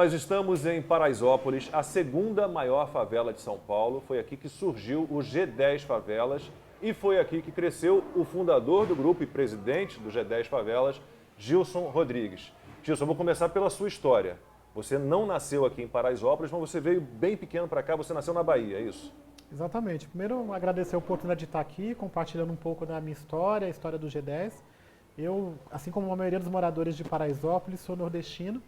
Nós estamos em Paraisópolis, a segunda maior favela de São Paulo. Foi aqui que surgiu o G10 Favelas e foi aqui que cresceu o fundador do grupo e presidente do G10 Favelas, Gilson Rodrigues. Gilson, eu vou começar pela sua história. Você não nasceu aqui em Paraisópolis, mas você veio bem pequeno para cá, você nasceu na Bahia, é isso? Exatamente. Primeiro, agradecer a oportunidade de estar aqui, compartilhando um pouco da minha história, a história do G10. Eu, assim como a maioria dos moradores de Paraisópolis, sou nordestino.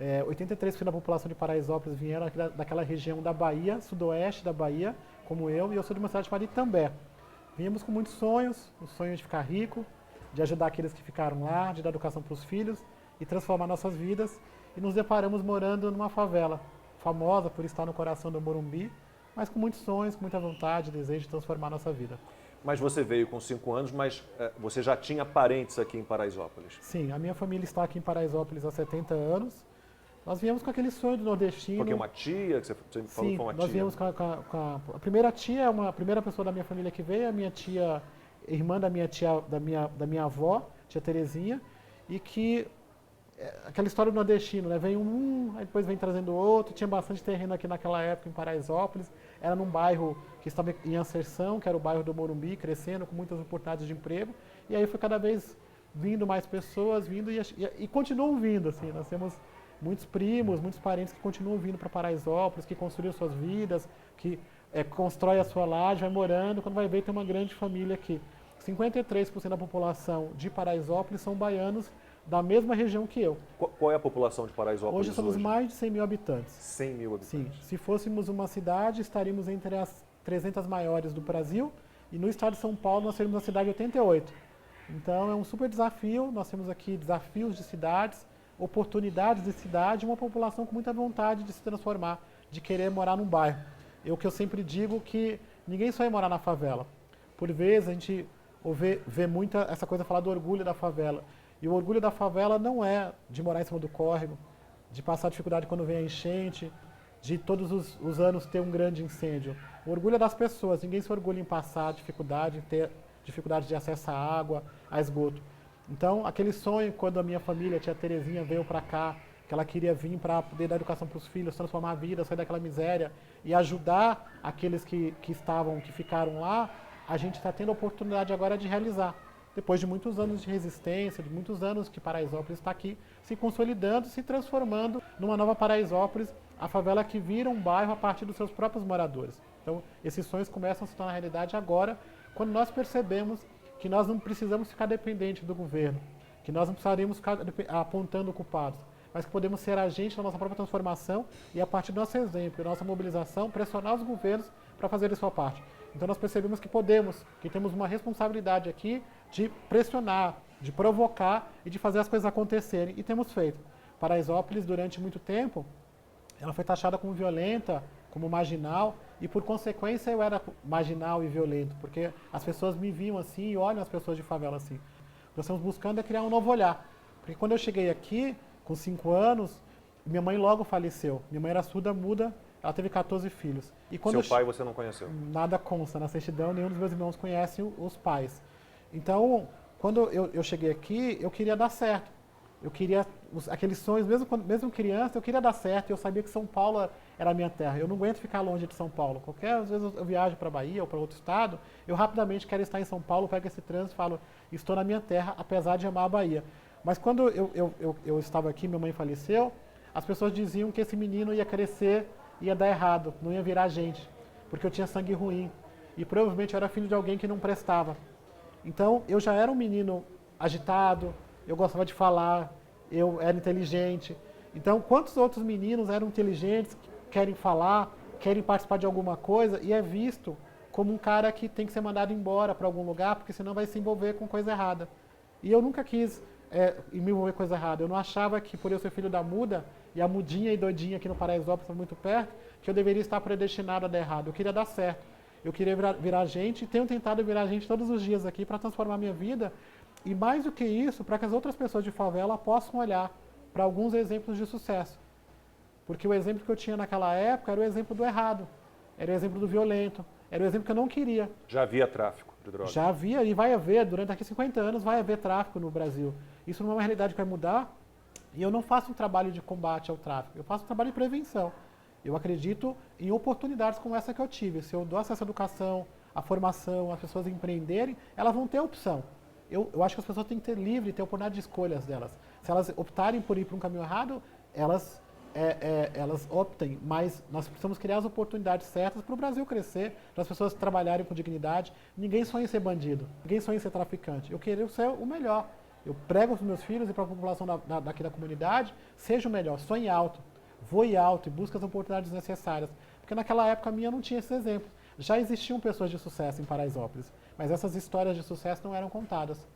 83% da população de Paraisópolis vieram daquela região da Bahia, sudoeste da Bahia, como eu, e eu sou de uma cidade chamada Itambé. Viemos com muitos sonhos, o sonho de ficar rico, de ajudar aqueles que ficaram lá, de dar educação para os filhos e transformar nossas vidas. E nos deparamos morando numa favela, famosa por estar no coração do Morumbi, mas com muitos sonhos, com muita vontade, desejo de transformar nossa vida. Mas você veio com 5 anos, mas você já tinha parentes aqui em Paraisópolis? Sim, a minha família está aqui em Paraisópolis há 70 anos. Nós viemos com aquele sonho do nordestino. Porque uma tia, que você me falou que foi uma tia? Nós viemos com a primeira tia, a primeira pessoa da minha família que veio, a minha tia, irmã da minha tia, da minha avó, tia Terezinha, e que aquela história do nordestino, né? Vem aí depois vem trazendo outro. Tinha bastante terreno aqui naquela época em Paraisópolis. Era num bairro que estava em ascensão, que era o bairro do Morumbi, crescendo, com muitas oportunidades de emprego. E aí foi cada vez vindo mais pessoas, vindo e continuam vindo, assim. Nós temos muitos primos, muitos parentes que continuam vindo para Paraisópolis, que construíram suas vidas, que constrói a sua laje, vai morando. Quando vai ver, tem uma grande família aqui. 53% da população de Paraisópolis são baianos da mesma região que eu. Qual é a população de Paraisópolis hoje? Hoje somos mais de 100 mil habitantes. 100 mil habitantes? Sim. Se fôssemos uma cidade, estaríamos entre as 300 maiores do Brasil. E no estado de São Paulo, nós seríamos a cidade 88. Então, é um super desafio. Nós temos aqui desafios de cidades, oportunidades de cidade, uma população com muita vontade de se transformar, de querer morar num bairro. Que eu sempre digo que ninguém só ia morar na favela. Por vezes, a gente vê muita essa coisa falar do orgulho da favela. E o orgulho da favela não é de morar em cima do córrego, de passar dificuldade quando vem a enchente, de todos os anos ter um grande incêndio. O orgulho é das pessoas. Ninguém se orgulha em passar dificuldade, em ter dificuldade de acesso à água, a esgoto. Então, aquele sonho, quando a minha família, a tia Terezinha, veio para cá, que ela queria vir para poder dar educação para os filhos, transformar a vida, sair daquela miséria e ajudar aqueles que ficaram lá, a gente está tendo a oportunidade agora de realizar. Depois de muitos anos de resistência, de muitos anos que Paraisópolis está aqui, se consolidando, se transformando numa nova Paraisópolis, a favela que vira um bairro a partir dos seus próprios moradores. Então, esses sonhos começam a se tornar realidade agora, quando nós percebemos que nós não precisamos ficar dependentes do governo, que nós não precisaríamos ficar apontando culpados, mas que podemos ser agentes da nossa própria transformação e, a partir do nosso exemplo, da nossa mobilização, pressionar os governos para fazerem sua parte. Então nós percebemos que podemos, que temos uma responsabilidade aqui de pressionar, de provocar e de fazer as coisas acontecerem, e temos feito. Paraisópolis, durante muito tempo, ela foi taxada como violenta, como marginal, e por consequência eu era marginal e violento, porque as pessoas me viam assim e olham as pessoas de favela assim. Nós estamos buscando criar um novo olhar, porque quando eu cheguei aqui, com 5 anos, minha mãe logo faleceu. Minha mãe era surda, muda, ela teve 14 filhos. E quando Seu pai você não conheceu? Nada consta na certidão, nenhum dos meus irmãos conhece os pais. Então, quando eu cheguei aqui, eu queria dar certo. Eu queria, aqueles sonhos, mesmo criança, eu queria dar certo, e eu sabia que São Paulo era a minha terra. Eu não aguento ficar longe de São Paulo. Às vezes eu viajo para a Bahia ou para outro estado, eu rapidamente quero estar em São Paulo, pego esse trânsito e falo, estou na minha terra, apesar de amar a Bahia. Mas quando eu estava aqui, minha mãe faleceu, as pessoas diziam que esse menino ia crescer, ia dar errado, não ia virar gente, porque eu tinha sangue ruim. E provavelmente eu era filho de alguém que não prestava. Então, eu já era um menino agitado, eu gostava de falar, eu era inteligente. Então, quantos outros meninos eram inteligentes, querem falar, querem participar de alguma coisa, e é visto como um cara que tem que ser mandado embora para algum lugar, porque senão vai se envolver com coisa errada. E eu nunca quis me envolver com coisa errada. Eu não achava que, por eu ser filho da muda, e a mudinha e doidinha aqui no Paraisópolis estão muito perto, que eu deveria estar predestinado a dar errado. Eu queria dar certo. Eu queria virar gente, e tenho tentado virar gente todos os dias aqui para transformar a minha vida. E mais do que isso, para que as outras pessoas de favela possam olhar para alguns exemplos de sucesso. Porque o exemplo que eu tinha naquela época era o exemplo do errado, era o exemplo do violento, era o exemplo que eu não queria. Já havia tráfico de drogas? Já havia e vai haver, durante daqui 50 anos vai haver tráfico no Brasil. Isso não é uma realidade que vai mudar E eu não faço um trabalho de combate ao tráfico, eu faço um trabalho de prevenção. Eu acredito em oportunidades como essa que eu tive. Se eu dou acesso à educação, à formação, as pessoas empreenderem, elas vão ter opção. Eu acho que as pessoas têm que ter livre, ter oportunidade de escolhas delas. Se elas optarem por ir para um caminho errado, elas optem, mas nós precisamos criar as oportunidades certas para o Brasil crescer, para as pessoas trabalharem com dignidade. Ninguém sonha em ser bandido, ninguém sonha em ser traficante. Eu quero ser o melhor. Eu prego para os meus filhos e para a população daqui da comunidade, seja o melhor, sonhe alto, voe alto e busque as oportunidades necessárias. Porque naquela época minha não tinha esses exemplos. Já existiam pessoas de sucesso em Paraisópolis, mas essas histórias de sucesso não eram contadas.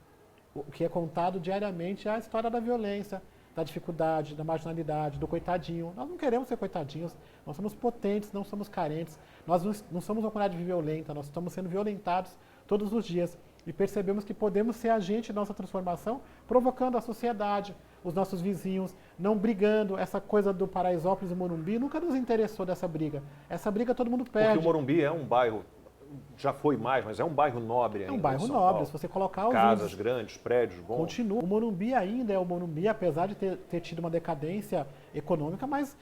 O que é contado diariamente é a história da violência, da dificuldade, da marginalidade, do coitadinho. Nós não queremos ser coitadinhos, nós somos potentes, não somos carentes, nós não somos uma comunidade violenta, nós estamos sendo violentados todos os dias. E percebemos que podemos ser agente da nossa transformação, provocando a sociedade, os nossos vizinhos, não brigando. Essa coisa do Paraisópolis e Morumbi nunca nos interessou dessa briga. Essa briga todo mundo perde. Porque o Morumbi é um bairro, já foi mais, mas é um bairro nobre ainda. É um bairro nobre, se você colocar os casas grandes, prédios bons. Continua. O Morumbi ainda é o Morumbi, apesar de ter tido uma decadência econômica, mas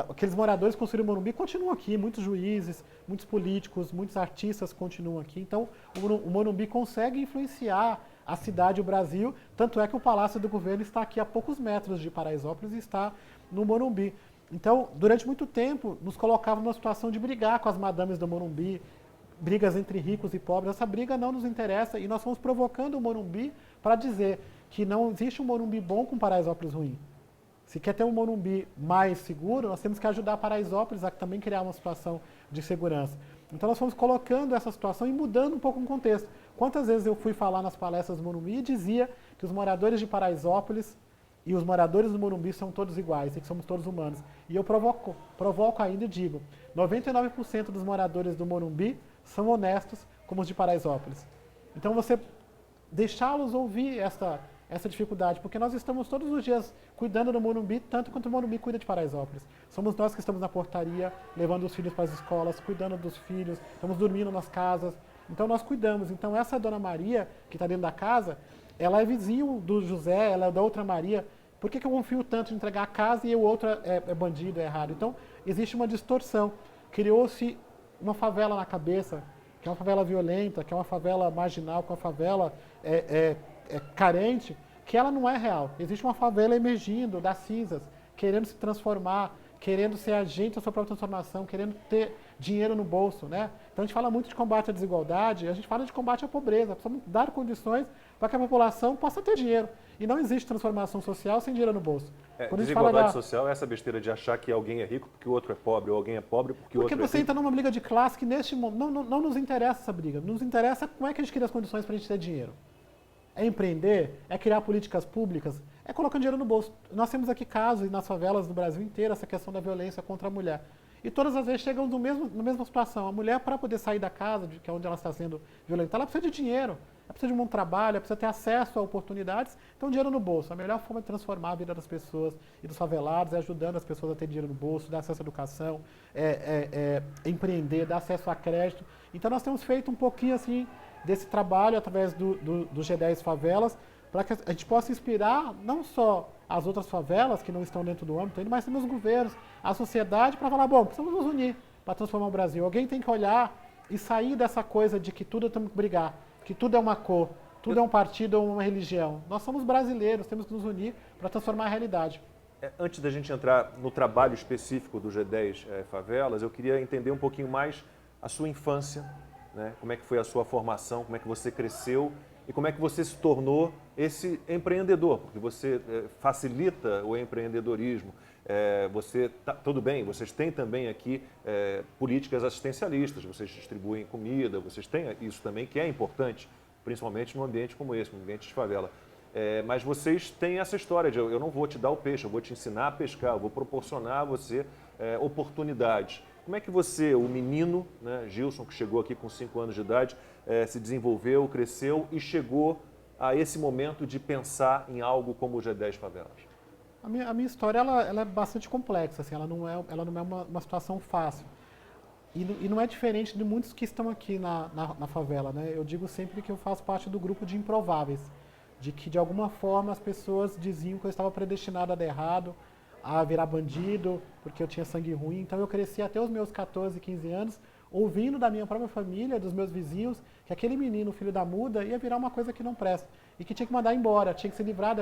aqueles moradores que construíram o Morumbi continuam aqui, muitos juízes, muitos políticos, muitos artistas continuam aqui. Então, o Morumbi consegue influenciar a cidade e o Brasil, tanto é que o Palácio do Governo está aqui a poucos metros de Paraisópolis e está no Morumbi. Então, durante muito tempo, nos colocava numa situação de brigar com as madames do Morumbi, brigas entre ricos e pobres. Essa briga não nos interessa e nós fomos provocando o Morumbi para dizer que não existe um Morumbi bom com Paraisópolis ruim. Se quer ter um Morumbi mais seguro, nós temos que ajudar Paraisópolis a também criar uma situação de segurança. Então nós fomos colocando essa situação e mudando um pouco o contexto. Quantas vezes eu fui falar nas palestras do Morumbi e dizia que os moradores de Paraisópolis e os moradores do Morumbi são todos iguais e que somos todos humanos. E eu provoco ainda e digo, 99% dos moradores do Morumbi são honestos como os de Paraisópolis. Então você deixá-los ouvir essa dificuldade, porque nós estamos todos os dias cuidando do Morumbi, tanto quanto o Morumbi cuida de Paraisópolis. Somos nós que estamos na portaria, levando os filhos para as escolas, cuidando dos filhos, estamos dormindo nas casas. Então nós cuidamos. Então essa Dona Maria, que está dentro da casa, ela é vizinho do José, ela é da outra Maria. Por que eu confio tanto em entregar a casa e o outro é bandido, é errado? Então existe uma distorção. Criou-se uma favela na cabeça, que é uma favela violenta, que é uma favela marginal, que é uma favela carente, que ela não é real. Existe uma favela emergindo das cinzas, querendo se transformar, querendo ser agente da sua própria transformação, querendo ter dinheiro no bolso, né? Então a gente fala muito de combate à desigualdade, a gente fala de combate à pobreza. Precisamos dar condições para que a população possa ter dinheiro. E não existe transformação social sem dinheiro no bolso. Desigualdade social é essa besteira de achar que alguém é rico porque o outro é pobre, ou alguém é pobre porque o outro é rico. Porque você entra numa briga de classe que neste momento não nos interessa essa briga. Nos interessa como é que a gente cria as condições para a gente ter dinheiro. É empreender, é criar políticas públicas, é colocar dinheiro no bolso. Nós temos aqui casos nas favelas do Brasil inteiro, essa questão da violência contra a mulher. E todas as vezes chegam na mesma situação. A mulher, para poder sair da casa, que é onde ela está sendo violentada, ela precisa de dinheiro, ela precisa de um bom trabalho, ela precisa ter acesso a oportunidades, então dinheiro no bolso. A melhor forma de transformar a vida das pessoas e dos favelados é ajudando as pessoas a ter dinheiro no bolso, dar acesso à educação, empreender, dar acesso a crédito. Então nós temos feito um pouquinho assim desse trabalho através do G10 Favelas, para que a gente possa inspirar não só as outras favelas que não estão dentro do âmbito ainda, mas também os governos, a sociedade, para falar, bom, precisamos nos unir para transformar o Brasil. Alguém tem que olhar e sair dessa coisa de que tudo temos que brigar, que tudo é uma cor, tudo é um partido ou uma religião. Nós somos brasileiros, temos que nos unir para transformar a realidade. Antes da gente entrar no trabalho específico do G10 Favelas, eu queria entender um pouquinho mais a sua infância, né? Como é que foi a sua formação, como é que você cresceu e como é que você se tornou esse empreendedor, porque você facilita o empreendedorismo. Tudo bem, vocês têm também aqui políticas assistencialistas, vocês distribuem comida, vocês têm isso também, que é importante, principalmente num ambiente como esse, num ambiente de favela. Mas vocês têm essa história de eu não vou te dar o peixe, eu vou te ensinar a pescar, eu vou proporcionar a você oportunidades. Como é que você, o menino, né, Gilson, que chegou aqui com 5 anos de idade, se desenvolveu, cresceu e chegou a esse momento de pensar em algo como o G10 Favelas? A minha história ela é bastante complexa, assim, ela não é uma situação fácil. E não é diferente de muitos que estão aqui na favela, né? Eu digo sempre que eu faço parte do grupo de improváveis. de que de alguma forma as pessoas diziam que eu estava predestinado a dar errado, a virar bandido, porque eu tinha sangue ruim. Então eu cresci até os meus 14, 15 anos, ouvindo da minha própria família, dos meus vizinhos, que aquele menino, filho da muda, ia virar uma coisa que não presta. E que tinha que mandar embora, tinha que se livrar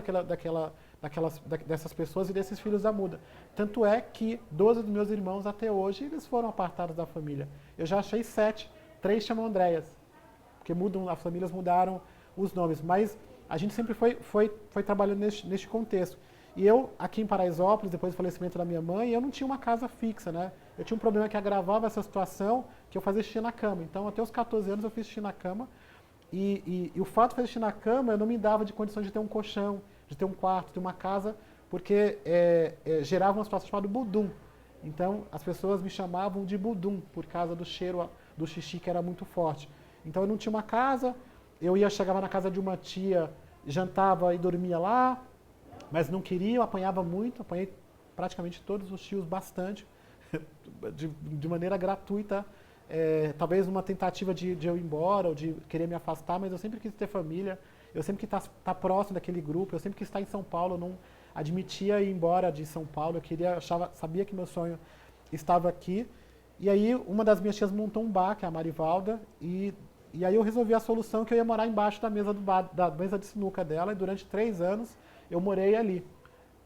dessas pessoas e desses filhos da muda. Tanto é que 12 dos meus irmãos até hoje, eles foram apartados da família. Eu já achei 7, 3 chamam Andréas, porque as famílias mudaram os nomes. Mas a gente sempre foi trabalhando neste contexto. E eu, aqui em Paraisópolis, depois do falecimento da minha mãe, eu não tinha uma casa fixa, né? Eu tinha um problema que agravava essa situação, que eu fazia xixi na cama. Então, até os 14 anos eu fiz xixi na cama. E o fato de fazer xixi na cama, eu não me dava de condições de ter um colchão, de ter um quarto, de ter uma casa, porque gerava uma situação chamada budum. Então, as pessoas me chamavam de budum, por causa do cheiro do xixi que era muito forte. Então, eu não tinha uma casa, chegava na casa de uma tia, jantava e dormia lá, mas não queria, eu apanhava muito, apanhei praticamente todos os tios bastante, de maneira gratuita, talvez numa tentativa de eu ir embora ou de querer me afastar, mas eu sempre quis ter família, eu sempre quis estar próximo daquele grupo, eu sempre quis estar em São Paulo, eu não admitia ir embora de São Paulo, sabia que meu sonho estava aqui. E aí uma das minhas tias montou um bar, que é a Marivalda, e aí eu resolvi a solução que eu ia morar embaixo da mesa da mesa de sinuca dela, e durante 3 anos eu morei ali.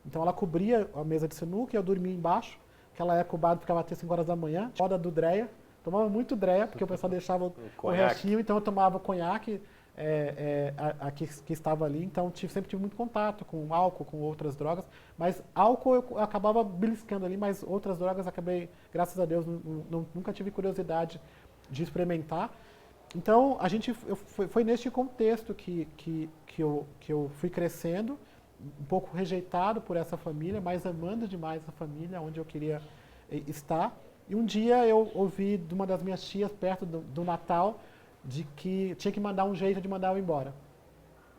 Então ela cobria a mesa de sinuca e eu dormia embaixo. Naquela época o bar ficava até 5 horas da manhã, roda do Dreia. Tomava muito Dreia, porque o pessoal deixava o restinho, então eu tomava conhaque que estava ali. Então sempre tive muito contato com álcool, com outras drogas. Mas álcool eu acabava beliscando ali, mas outras drogas acabei, graças a Deus, nunca tive curiosidade de experimentar. Então foi neste contexto que eu fui crescendo, um pouco rejeitado por essa família, mas amando demais a família, onde eu queria estar. E um dia eu ouvi de uma das minhas tias, perto do Natal, de que tinha que mandar um jeito de mandar eu embora,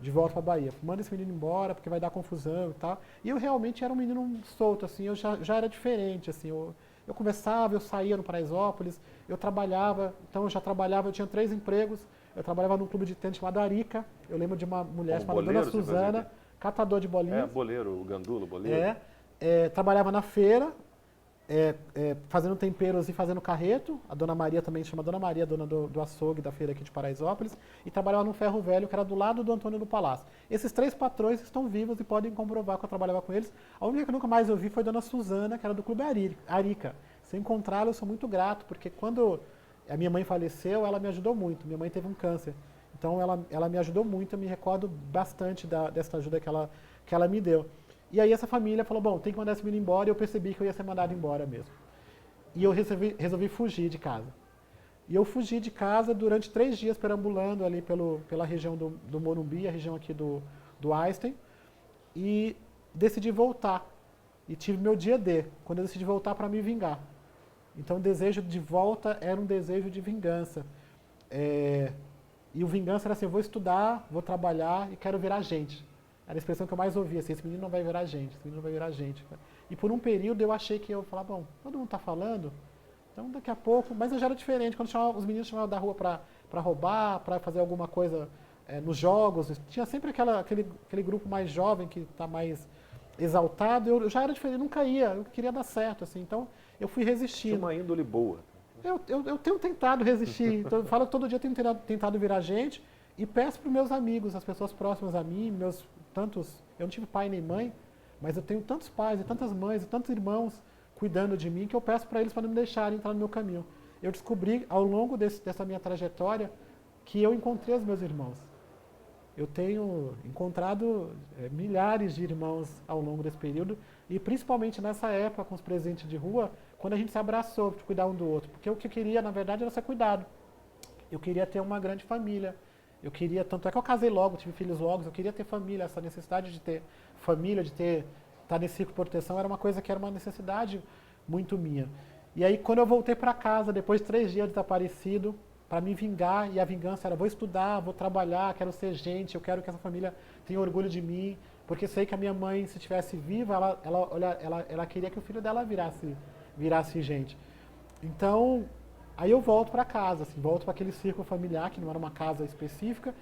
de volta para a Bahia. Manda esse menino embora, porque vai dar confusão e tal. E eu realmente era um menino solto, assim, eu já era diferente, assim, eu conversava, eu saía no Paraisópolis, eu trabalhava, então eu tinha 3 empregos, eu trabalhava num clube de tênis chamado Arica, eu lembro de uma mulher chamada Dona Suzana, catador de bolinhas. Boleiro, o gandulo, boleiro. Trabalhava na feira, fazendo temperos e fazendo carreto. A Dona Maria também chama Dona Maria, dona do açougue da feira aqui de Paraisópolis. E trabalhava no Ferro Velho, que era do lado do Antônio do Palácio. Esses 3 patrões estão vivos e podem comprovar que eu trabalhava com eles. A única que eu nunca mais ouvi foi Dona Suzana, que era do Clube Arica. Se eu encontrá-la, eu sou muito grato, porque quando a minha mãe faleceu, ela me ajudou muito. Minha mãe teve um câncer. Então ela me ajudou muito, eu me recordo bastante dessa ajuda que ela me deu. E aí essa família falou, bom, tem que mandar esse menino embora, e eu percebi que eu ia ser mandado embora mesmo. E eu resolvi fugir de casa. E eu fugi de casa durante 3 dias perambulando ali pela região do Morumbi, a região aqui do Einstein, e decidi voltar. E tive meu dia D, quando eu decidi voltar para me vingar. Então o desejo de volta era um desejo de vingança. E o vingança era assim, eu vou estudar, vou trabalhar e quero virar gente. Era a expressão que eu mais ouvia, assim, esse menino não vai virar gente, esse menino não vai virar gente. E por um período eu achei que eu falava, bom, todo mundo está falando, então daqui a pouco, mas eu já era diferente, quando os meninos chamavam da rua para roubar, para fazer alguma coisa nos jogos, tinha sempre aquele grupo mais jovem que está mais exaltado, eu já era diferente, eu nunca ia, eu queria dar certo, assim, então eu fui resistindo. Tinha uma índole boa. Eu tenho tentado resistir, então, eu falo todo dia, eu tenho tentado virar gente e peço para os meus amigos, as pessoas próximas a mim, eu não tive pai nem mãe, mas eu tenho tantos pais e tantas mães e tantos irmãos cuidando de mim que eu peço para eles para não me deixarem entrar no meu caminho. Eu descobri ao longo dessa minha trajetória que eu encontrei os meus irmãos. Eu tenho encontrado milhares de irmãos ao longo desse período e principalmente nessa época com os presentes de rua, quando a gente se abraçou para cuidar um do outro. Porque o que eu queria, na verdade, era ser cuidado. Eu queria ter uma grande família. Eu queria, tanto é que eu casei logo, tive filhos logo, eu queria ter família, essa necessidade de ter família, de estar nesse ciclo de proteção, era uma coisa que era uma necessidade muito minha. E aí, quando eu voltei para casa, depois de 3 dias desaparecido, para me vingar, e a vingança era, vou estudar, vou trabalhar, quero ser gente, eu quero que essa família tenha orgulho de mim, porque sei que a minha mãe, se estivesse viva, ela queria que o filho dela virasse gente. Então, aí eu volto para casa, assim, volto para aquele círculo familiar, que não era uma casa específica,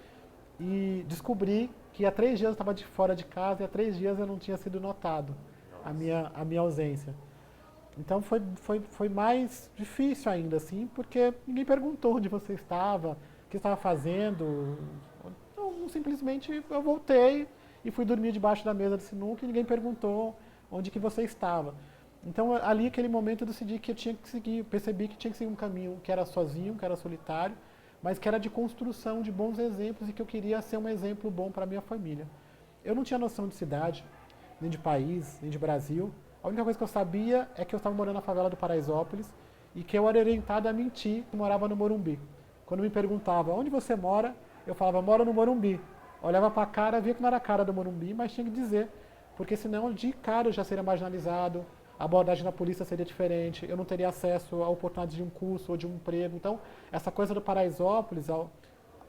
e descobri que há 3 dias eu estava de fora de casa e há 3 dias eu não tinha sido notado a minha ausência. Então foi mais difícil ainda, assim, porque ninguém perguntou onde você estava, o que estava fazendo. Então, simplesmente eu voltei e fui dormir debaixo da mesa de sinuca e ninguém perguntou onde que você estava. Então, ali, aquele momento, eu decidi que eu tinha que seguir, percebi que tinha que seguir um caminho que era sozinho, que era solitário, mas que era de construção de bons exemplos e que eu queria ser um exemplo bom para a minha família. Eu não tinha noção de cidade, nem de país, nem de Brasil. A única coisa que eu sabia é que eu estava morando na favela do Paraisópolis e que eu era orientado a mentir que morava no Morumbi. Quando me perguntava onde você mora, eu falava, moro no Morumbi. Olhava para a cara, via que não era a cara do Morumbi, mas tinha que dizer, porque senão de cara eu já seria marginalizado, a abordagem da polícia seria diferente, eu não teria acesso à oportunidade de um curso ou de um emprego. Então, essa coisa do Paraisópolis,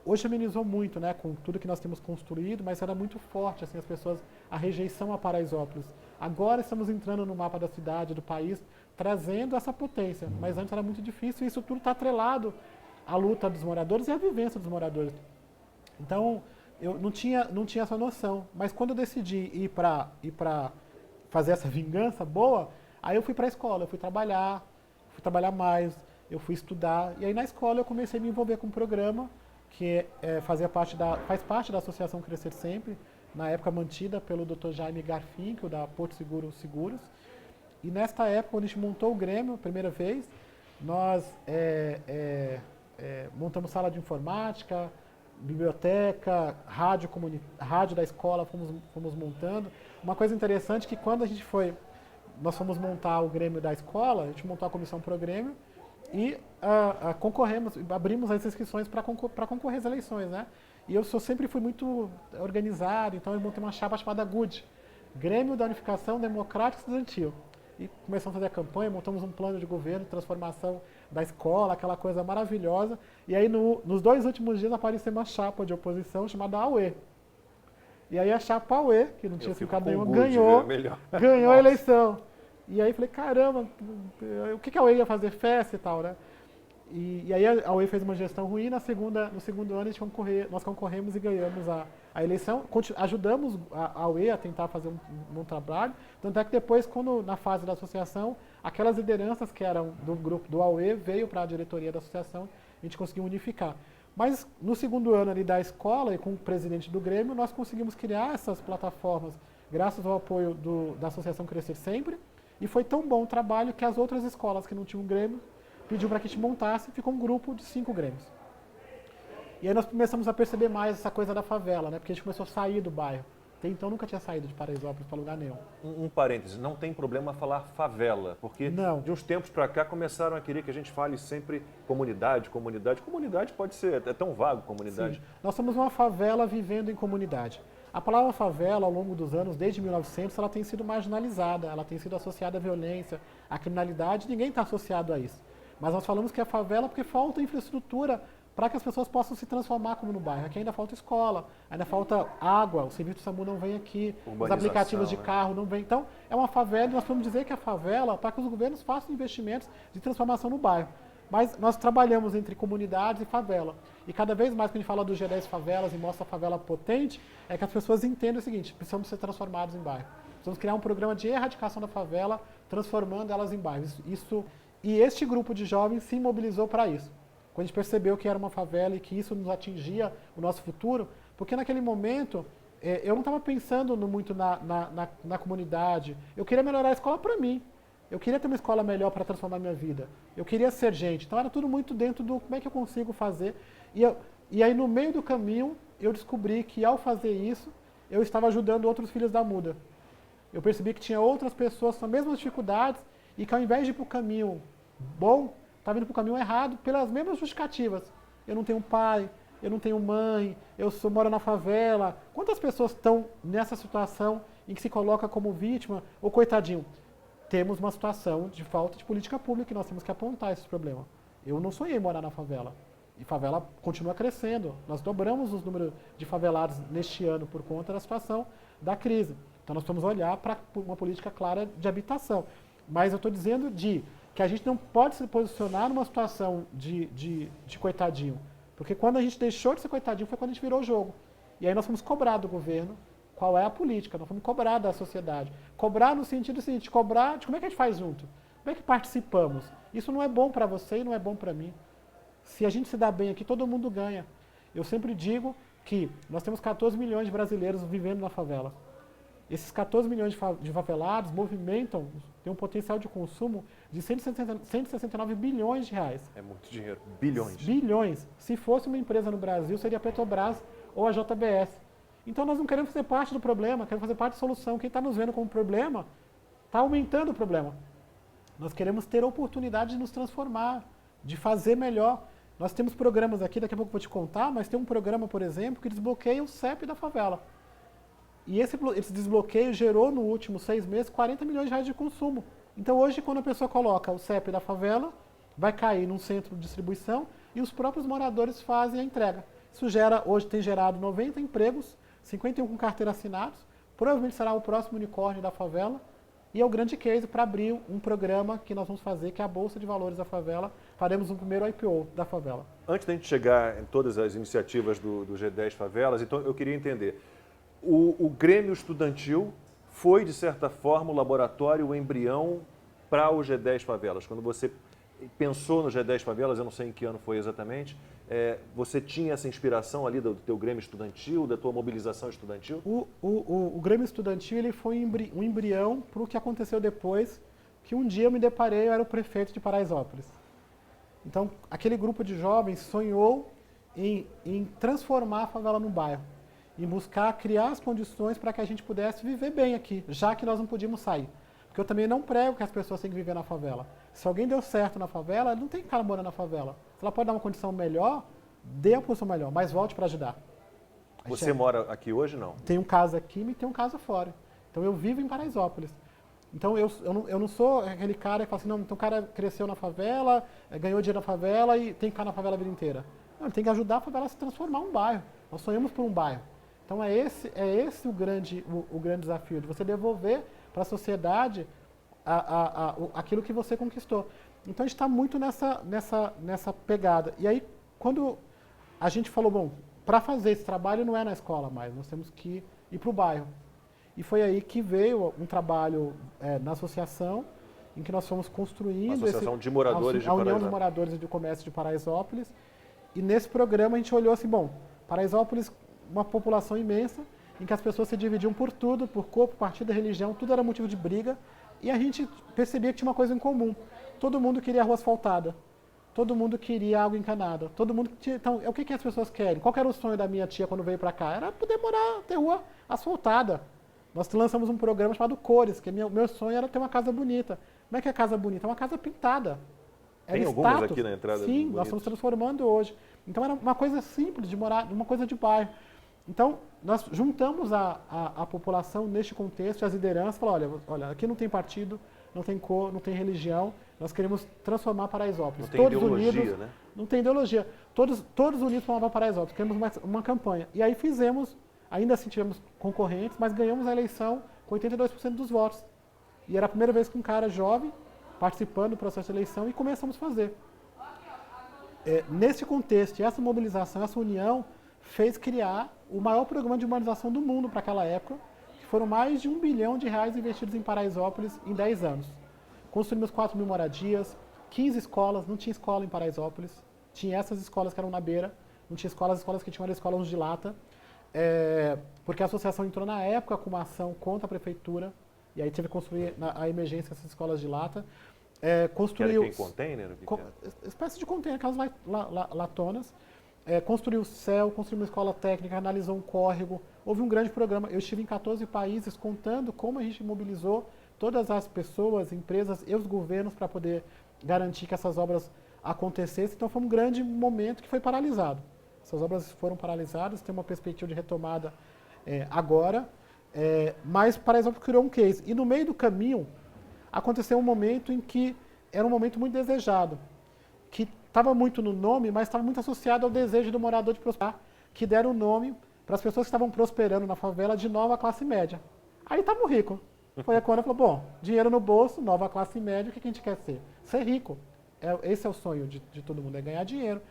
hoje amenizou muito, né, com tudo que nós temos construído, mas era muito forte, assim, as pessoas, a rejeição a Paraisópolis. Agora estamos entrando no mapa da cidade, do país, trazendo essa potência, mas antes era muito difícil e isso tudo está atrelado à luta dos moradores e à vivência dos moradores. Então, eu não tinha essa noção, mas quando eu decidi ir para fazer essa vingança boa, aí eu fui para a escola, eu fui trabalhar mais, eu fui estudar, e aí na escola eu comecei a me envolver com um programa que faz parte da Associação Crescer Sempre, na época mantida pelo Dr. Jaime Garfinkel, da Porto Seguro Seguros. E nesta época, quando a gente montou o Grêmio, primeira vez, nós montamos sala de informática, biblioteca, rádio da escola, fomos montando. Uma coisa interessante é que quando nós fomos montar o Grêmio da escola, a gente montou a comissão pro Grêmio e abrimos as inscrições para concorrer às eleições, né? E eu sempre fui muito organizado, então eu montei uma chapa chamada GUD, Grêmio da Unificação Democrática Estudantil. E começamos a fazer a campanha, montamos um plano de governo, de transformação da escola, aquela coisa maravilhosa. E aí nos 2 últimos dias apareceu uma chapa de oposição chamada AUE. E aí a chapa AUE, que não tinha significado nenhum, ganhou a eleição. E aí falei, caramba, o que a AUE ia fazer? Festa e tal, né? E aí a AUE fez uma gestão ruim, no segundo ano nós concorremos e ganhamos a eleição. Ajudamos a AUE a tentar fazer um bom trabalho, tanto é que depois, na fase da associação, aquelas lideranças que eram do grupo do AUE veio para a diretoria da associação, a gente conseguiu unificar. Mas no segundo ano ali da escola e com o presidente do Grêmio, nós conseguimos criar essas plataformas, graças ao apoio da Associação Crescer Sempre, e foi tão bom o trabalho que as outras escolas que não tinham Grêmio pediu para que a gente montasse, ficou um grupo de 5 Grêmios. E aí nós começamos a perceber mais essa coisa da favela, né? Porque a gente começou a sair do bairro. Até então nunca tinha saído de Paraisópolis para lugar nenhum. Um parêntese, não tem problema falar favela, porque de uns tempos para cá começaram a querer que a gente fale sempre comunidade. Comunidade pode ser, é tão vago comunidade. Sim. Nós somos uma favela vivendo em comunidade. A palavra favela, ao longo dos anos, desde 1900, ela tem sido marginalizada, ela tem sido associada à violência, à criminalidade, ninguém está associado a isso. Mas nós falamos que é favela porque falta infraestrutura para que as pessoas possam se transformar como no bairro. Aqui ainda falta escola, ainda falta água, o serviço do SAMU não vem aqui, os aplicativos de carro não vêm. Então, é uma favela e nós podemos dizer que é favela para que os governos façam investimentos de transformação no bairro. Mas nós trabalhamos entre comunidades e favela. E cada vez mais, quando a gente fala do G10 Favelas e mostra a favela potente, é que as pessoas entendem o seguinte, precisamos ser transformados em bairro. Precisamos criar um programa de erradicação da favela, transformando elas em bairros. E este grupo de jovens se mobilizou para isso. Quando a gente percebeu que era uma favela e que isso nos atingia o nosso futuro, porque naquele momento eu não estava pensando muito na comunidade, eu queria melhorar a escola para mim. Eu queria ter uma escola melhor para transformar a minha vida. Eu queria ser gente. Então era tudo muito dentro do como é que eu consigo fazer. E aí no meio do caminho eu descobri que ao fazer isso, eu estava ajudando outros filhos da muda. Eu percebi que tinha outras pessoas com as mesmas dificuldades e que ao invés de ir para o caminho bom, estava indo para o caminho errado pelas mesmas justificativas. Eu não tenho pai, eu não tenho mãe, moro na favela. Quantas pessoas estão nessa situação em que se coloca como vítima ou coitadinho? Temos uma situação de falta de política pública e nós temos que apontar esse problema. Eu não sonhei em morar na favela. E favela continua crescendo. Nós dobramos os números de favelados neste ano por conta da situação da crise. Então nós vamos olhar para uma política clara de habitação. Mas eu estou dizendo que a gente não pode se posicionar numa situação de coitadinho. Porque quando a gente deixou de ser coitadinho foi quando a gente virou o jogo. E aí nós fomos cobrar do governo qual é a política, nós fomos cobrar da sociedade. Cobrar no sentido seguinte, cobrar de como é que a gente faz junto, como é que participamos. Isso não é bom para você e não é bom para mim. Se a gente se dá bem aqui, todo mundo ganha. Eu sempre digo que nós temos 14 milhões de brasileiros vivendo na favela. Esses 14 milhões de favelados movimentam, tem um potencial de consumo de 169 bilhões de reais. É muito dinheiro, bilhões. Bilhões. Se fosse uma empresa no Brasil, seria a Petrobras ou a JBS. Então nós não queremos fazer parte do problema, queremos fazer parte da solução. Quem está nos vendo como problema, está aumentando o problema. Nós queremos ter a oportunidade de nos transformar, de fazer melhor. Nós temos programas aqui, daqui a pouco eu vou te contar, mas tem um programa, por exemplo, que desbloqueia o CEP da favela. E esse desbloqueio gerou, no último 6 meses, 40 milhões de reais de consumo. Então hoje, quando a pessoa coloca o CEP da favela, vai cair num centro de distribuição e os próprios moradores fazem a entrega. Isso hoje tem gerado 90 empregos, 51 com carteira assinados, provavelmente será o próximo unicórnio da favela, e é o grande case para abrir um programa que nós vamos fazer, que é a Bolsa de Valores da Favela. Faremos um primeiro IPO da favela. Antes da gente chegar em todas as iniciativas do G10 Favelas, então eu queria entender, o Grêmio Estudantil foi, de certa forma, o laboratório, o embrião para o G10 Favelas. Quando você pensou no G10 Favelas, eu não sei em que ano foi exatamente, você tinha essa inspiração ali do teu Grêmio Estudantil, da tua mobilização estudantil? O Grêmio Estudantil ele foi um embrião para o que aconteceu depois, que um dia eu me deparei, eu era o prefeito de Paraisópolis. Então, aquele grupo de jovens sonhou em transformar a favela num bairro, em buscar criar as condições para que a gente pudesse viver bem aqui, já que nós não podíamos sair. Porque eu também não prego que as pessoas têm que viver na favela. Se alguém deu certo na favela, não tem que ficar morando na favela. Se ela pode dar uma condição melhor, dê a posição melhor, mas volte para ajudar. Você mora aqui hoje, não? Tem um caso aqui e tem um caso fora. Então eu vivo em Paraisópolis. Então eu não sou aquele cara que fala assim, não, então o cara cresceu na favela, ganhou dinheiro na favela e tem que ficar na favela a vida inteira. Não, ele tem que ajudar a favela a se transformar em um bairro. Nós sonhamos por um bairro. Então é esse o grande desafio, de você devolver para a sociedade aquilo que você conquistou. Então a gente está muito nessa pegada. E aí, quando a gente falou, bom, para fazer esse trabalho não é na escola mais, nós temos que ir para o bairro. E foi aí que veio um trabalho na associação, em que nós fomos construindo... A Associação de Moradores de Paraisópolis. A União dos Moradores e do Comércio de Paraisópolis. E nesse programa a gente olhou assim, bom, Paraisópolis, uma população imensa, em que as pessoas se dividiam por tudo, por cor, por partido, religião, tudo era motivo de briga. E a gente percebia que tinha uma coisa em comum. Todo mundo queria rua asfaltada. Todo mundo queria água encanada. Todo mundo tinha... Então, o que as pessoas querem? Qual que era o sonho da minha tia quando veio para cá? Era poder ter rua asfaltada. Nós lançamos um programa chamado Cores, que meu sonho era ter uma casa bonita. Como é que é casa bonita? É uma casa pintada. Tem algumas aqui na entrada? Sim, nós estamos transformando hoje. Então era uma coisa simples de morar, uma coisa de bairro. Então, nós juntamos a população neste contexto, as lideranças, falaram, olha, aqui não tem partido, não tem cor, não tem religião, nós queremos transformar Paraisópolis. Não tem todos ideologia, unidos, né? Não tem ideologia. Todos unidos para uma Paraisópolis. Queremos uma campanha. E aí fizemos, ainda assim tivemos concorrentes, mas ganhamos a eleição com 82% dos votos. E era a primeira vez que um cara jovem participando do processo de eleição e começamos a fazer. Nesse contexto, essa mobilização, essa união, fez criar o maior programa de urbanização do mundo para aquela época, que foram mais de R$1 bilhão investidos em Paraisópolis em 10 anos. Construímos 4.000 moradias, 15 escolas, não tinha escola em Paraisópolis, tinha essas escolas que eram na beira, não tinha escolas, as escolas que tinham eram escolas de lata, porque a associação entrou na época com uma ação contra a prefeitura, e aí teve que construir a emergência essas escolas de lata. Construiu... Que era container? Espécie de container, aquelas latonas. Construiu o CEL, construiu uma escola técnica, analisou um córrego, houve um grande programa. Eu estive em 14 países contando como a gente mobilizou todas as pessoas, empresas e os governos para poder garantir que essas obras acontecessem. Então foi um grande momento que foi paralisado. Essas obras foram paralisadas, tem uma perspectiva de retomada agora, mas Paraisópolis criou um case. E no meio do caminho aconteceu um momento em que era um momento muito desejado, que estava muito no nome, mas estava muito associado ao desejo do morador de prosperar, que deram o nome para as pessoas que estavam prosperando na favela de nova classe média. Aí estávamos ricos. Foi a Cora falou, bom, dinheiro no bolso, nova classe média, o que a gente quer ser? Ser rico. Esse é o sonho de todo mundo, é ganhar dinheiro.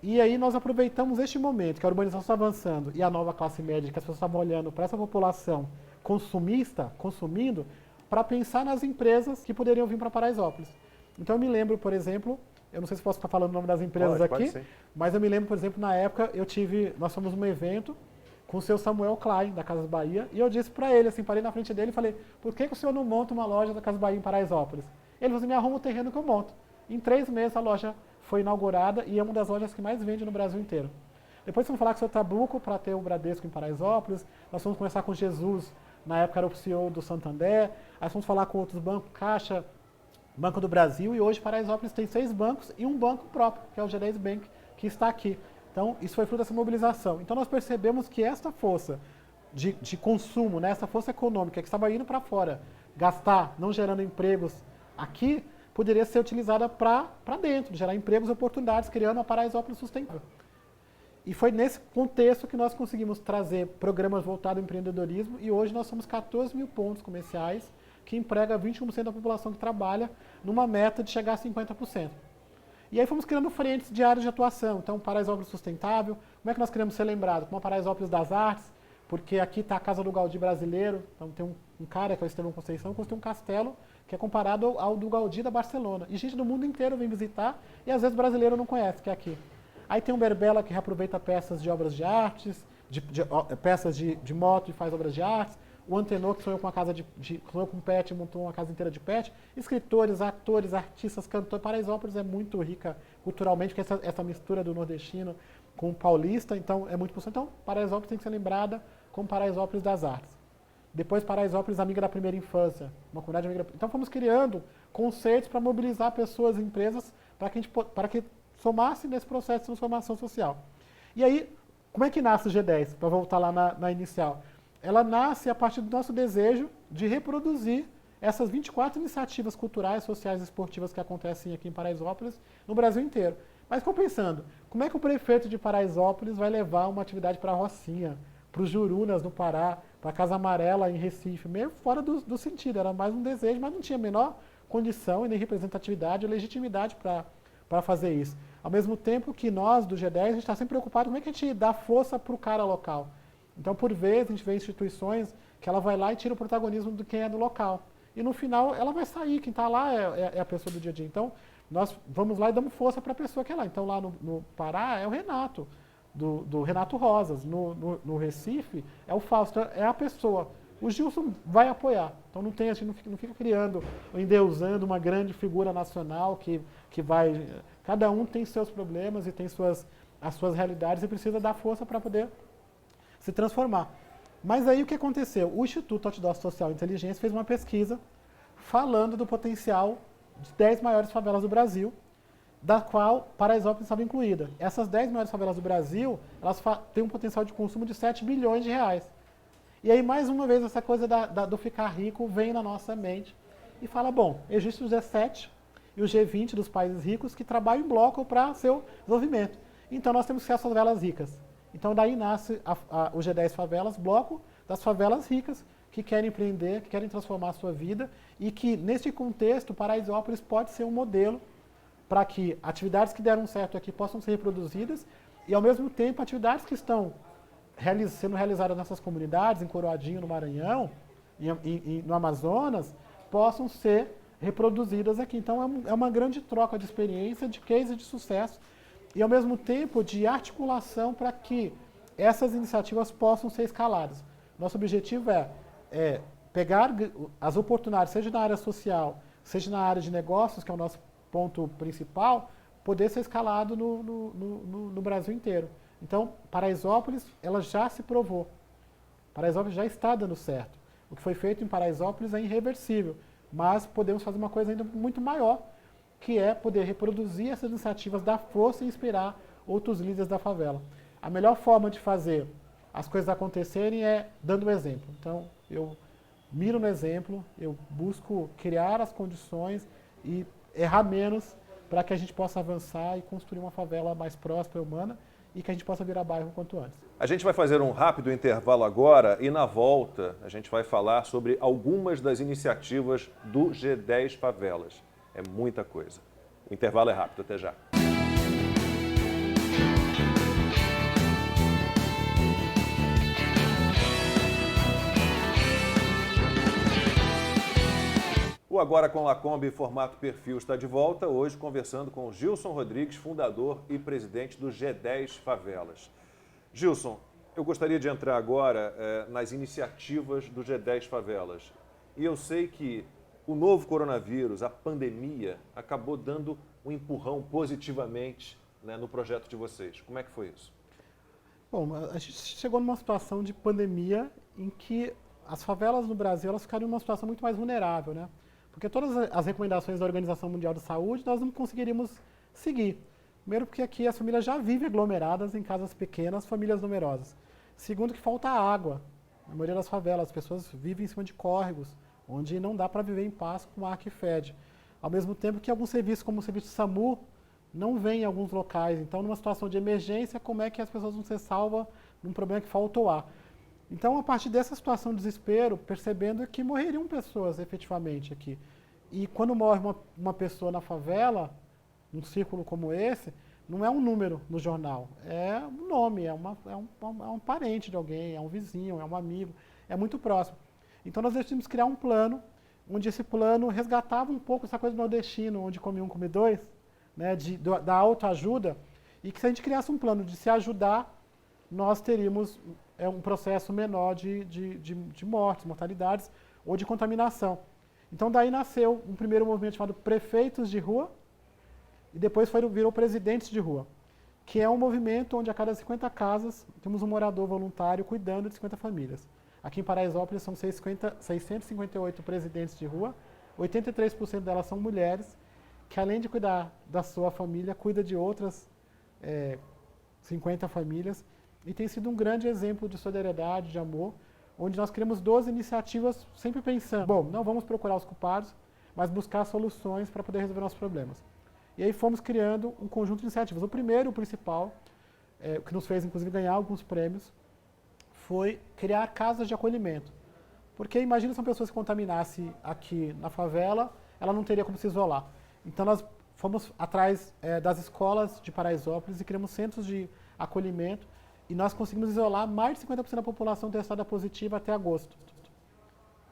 E aí nós aproveitamos este momento, que a urbanização está avançando e a nova classe média, que as pessoas estavam olhando para essa população consumista, consumindo, para pensar nas empresas que poderiam vir para Paraisópolis. Então eu me lembro, por exemplo, eu não sei se posso estar falando o nome das empresas aqui, mas eu me lembro, por exemplo, na época nós fomos num evento com o seu Samuel Klein, da Casas Bahia, e eu disse para ele, assim, parei na frente dele e falei, por que o senhor não monta uma loja da Casas Bahia em Paraisópolis? Ele falou assim, me arruma o terreno que eu monto. Em 3 meses a loja foi inaugurada e é uma das lojas que mais vende no Brasil inteiro. Depois vamos falar com o seu Trabuco para ter o Bradesco em Paraisópolis, nós vamos conversar com Jesus, na época era o CEO do Santander, aí vamos falar com outros bancos, Caixa, Banco do Brasil, e hoje Paraisópolis tem 6 bancos e um banco próprio, que é o G10 Bank, que está aqui. Então, isso foi fruto dessa mobilização. Então, nós percebemos que esta força de consumo, né, essa força econômica que estava indo para fora, gastar, não gerando empregos aqui, poderia ser utilizada para dentro, gerar empregos e oportunidades, criando a Paraisópolis sustentável. E foi nesse contexto que nós conseguimos trazer programas voltados ao empreendedorismo, e hoje nós somos 14 mil pontos comerciais, que emprega 21% da população que trabalha, numa meta de chegar a 50%. E aí fomos criando frentes de áreas de atuação. Então, Paraisópolis Sustentável, como é que nós queremos ser lembrados? Como a Paraisópolis das Artes, porque aqui está a Casa do Gaudí brasileiro, então tem um cara, que é o Estevão Conceição, que construiu um castelo que é comparado ao do Gaudí da Barcelona. E gente do mundo inteiro vem visitar, e às vezes o brasileiro não conhece, que é aqui. Aí tem o Berbela, que reaproveita peças de obras de artes, peças de moto e faz obras de artes. O Antenor, que sonhou com uma casa sonhou com pet, montou uma casa inteira de pet. Escritores, atores, artistas, cantores. Paraisópolis é muito rica culturalmente, porque essa mistura do nordestino com o paulista, então é muito possível. Então, Paraisópolis tem que ser lembrada como Paraisópolis das Artes. Depois, Paraisópolis Amiga da Primeira Infância, uma comunidade amiga. Então, fomos criando conceitos para mobilizar pessoas e empresas para que somassem nesse processo de transformação social. E aí, como é que nasce o G10? Para voltar lá na inicial. Ela nasce a partir do nosso desejo de reproduzir essas 24 iniciativas culturais, sociais e esportivas que acontecem aqui em Paraisópolis, no Brasil inteiro. Mas ficou pensando, como é que o prefeito de Paraisópolis vai levar uma atividade para a Rocinha, para os Jurunas, no Pará, para a Casa Amarela, em Recife? Meio fora do sentido, era mais um desejo, mas não tinha a menor condição e nem representatividade ou legitimidade para fazer isso. Ao mesmo tempo que nós, do G10, a gente está sempre preocupado como é que a gente dá força para o cara local. Então, por vezes, a gente vê instituições que ela vai lá e tira o protagonismo de quem é do local. E no final, ela vai sair, quem está lá é a pessoa do dia a dia. Então, nós vamos lá e damos força para a pessoa que é lá. Então, lá no Pará é o Renato, do Renato Rosas. No Recife é o Fausto, é a pessoa. O Gilson vai apoiar. Então, a gente não fica criando, endeusando uma grande figura nacional que vai... Cada um tem seus problemas e tem as suas realidades e precisa dar força para poder se transformar. Mas aí o que aconteceu? O Instituto Outdoor Social e Inteligência fez uma pesquisa falando do potencial de 10 maiores favelas do Brasil, da qual Paraisópolis estava incluída. Essas 10 maiores favelas do Brasil, elas têm um potencial de consumo de 7 bilhões de reais. E aí, mais uma vez, essa coisa do ficar rico vem na nossa mente e fala, bom, existe o G7 e o G20 dos países ricos que trabalham em bloco para seu desenvolvimento. Então, nós temos que ser as favelas ricas. Então, daí nasce o G10 Favelas, bloco das favelas ricas que querem empreender, que querem transformar a sua vida e que, neste contexto, Paraisópolis pode ser um modelo para que atividades que deram certo aqui possam ser reproduzidas e, ao mesmo tempo, atividades que estão sendo realizadas nessas comunidades, em Coroadinho, no Maranhão, e no Amazonas, possam ser reproduzidas aqui. Então, é uma grande troca de experiência, de case de sucesso, e, ao mesmo tempo, de articulação para que essas iniciativas possam ser escaladas. Nosso objetivo é pegar as oportunidades, seja na área social, seja na área de negócios, que é o nosso ponto principal, poder ser escalado no Brasil inteiro. Então, Paraisópolis, ela já se provou. Paraisópolis já está dando certo. O que foi feito em Paraisópolis é irreversível, mas podemos fazer uma coisa ainda muito maior, que é poder reproduzir essas iniciativas, dar força e inspirar outros líderes da favela. A melhor forma de fazer as coisas acontecerem é dando o exemplo. Então, eu miro no exemplo, eu busco criar as condições e errar menos para que a gente possa avançar e construir uma favela mais próspera, humana, e que a gente possa virar bairro quanto antes. A gente vai fazer um rápido intervalo agora e, na volta, a gente vai falar sobre algumas das iniciativas do G10 Favelas. É muita coisa. O intervalo é rápido, até já. O Agora com Lacombe, formato perfil, está de volta, hoje conversando com o Gilson Rodrigues, fundador e presidente do G10 Favelas. Gilson, eu gostaria de entrar agora nas iniciativas do G10 Favelas. E eu sei que o novo coronavírus, a pandemia, acabou dando um empurrão positivamente, né, no projeto de vocês. Como é que foi isso? Bom, a gente chegou numa situação de pandemia em que as favelas no Brasil elas ficaram numa situação muito mais vulnerável, né? Porque todas as recomendações da Organização Mundial de Saúde nós não conseguiríamos seguir. Primeiro porque aqui as famílias já vivem aglomeradas em casas pequenas, famílias numerosas. Segundo que falta água. Na maioria das favelas as pessoas vivem em cima de córregos, onde não dá para viver em paz com ar que fede. Ao mesmo tempo que alguns serviços, como o serviço SAMU, não vêm em alguns locais. Então, numa situação de emergência, como é que as pessoas vão ser salvas num problema que faltou ar? Então, a partir dessa situação de desespero, percebendo que morreriam pessoas efetivamente aqui. E quando morre uma pessoa na favela, num círculo como esse, não é um número no jornal, é um nome, é um parente de alguém, é um vizinho, é um amigo, é muito próximo. Então, nós decidimos criar um plano, onde esse plano resgatava um pouco essa coisa do nordestino, onde come um, come dois, né, da autoajuda, e que se a gente criasse um plano de se ajudar, nós teríamos um processo menor de mortes, mortalidades ou de contaminação. Então daí nasceu um primeiro movimento chamado Prefeitos de Rua e depois virou Presidentes de Rua, que é um movimento onde a cada 50 casas temos um morador voluntário cuidando de 50 famílias. Aqui em Paraisópolis são 658 presidentes de rua, 83% delas são mulheres, que além de cuidar da sua família, cuida de outras 50 famílias, e tem sido um grande exemplo de solidariedade, de amor, onde nós criamos 12 iniciativas sempre pensando, bom, não vamos procurar os culpados, mas buscar soluções para poder resolver nossos problemas. E aí fomos criando um conjunto de iniciativas. O primeiro, o principal, que nos fez inclusive ganhar alguns prêmios, foi criar casas de acolhimento. Porque imagina se uma pessoa se contaminasse aqui na favela, ela não teria como se isolar. Então nós fomos atrás das escolas de Paraisópolis e criamos centros de acolhimento e nós conseguimos isolar mais de 50% da população testada positiva até agosto.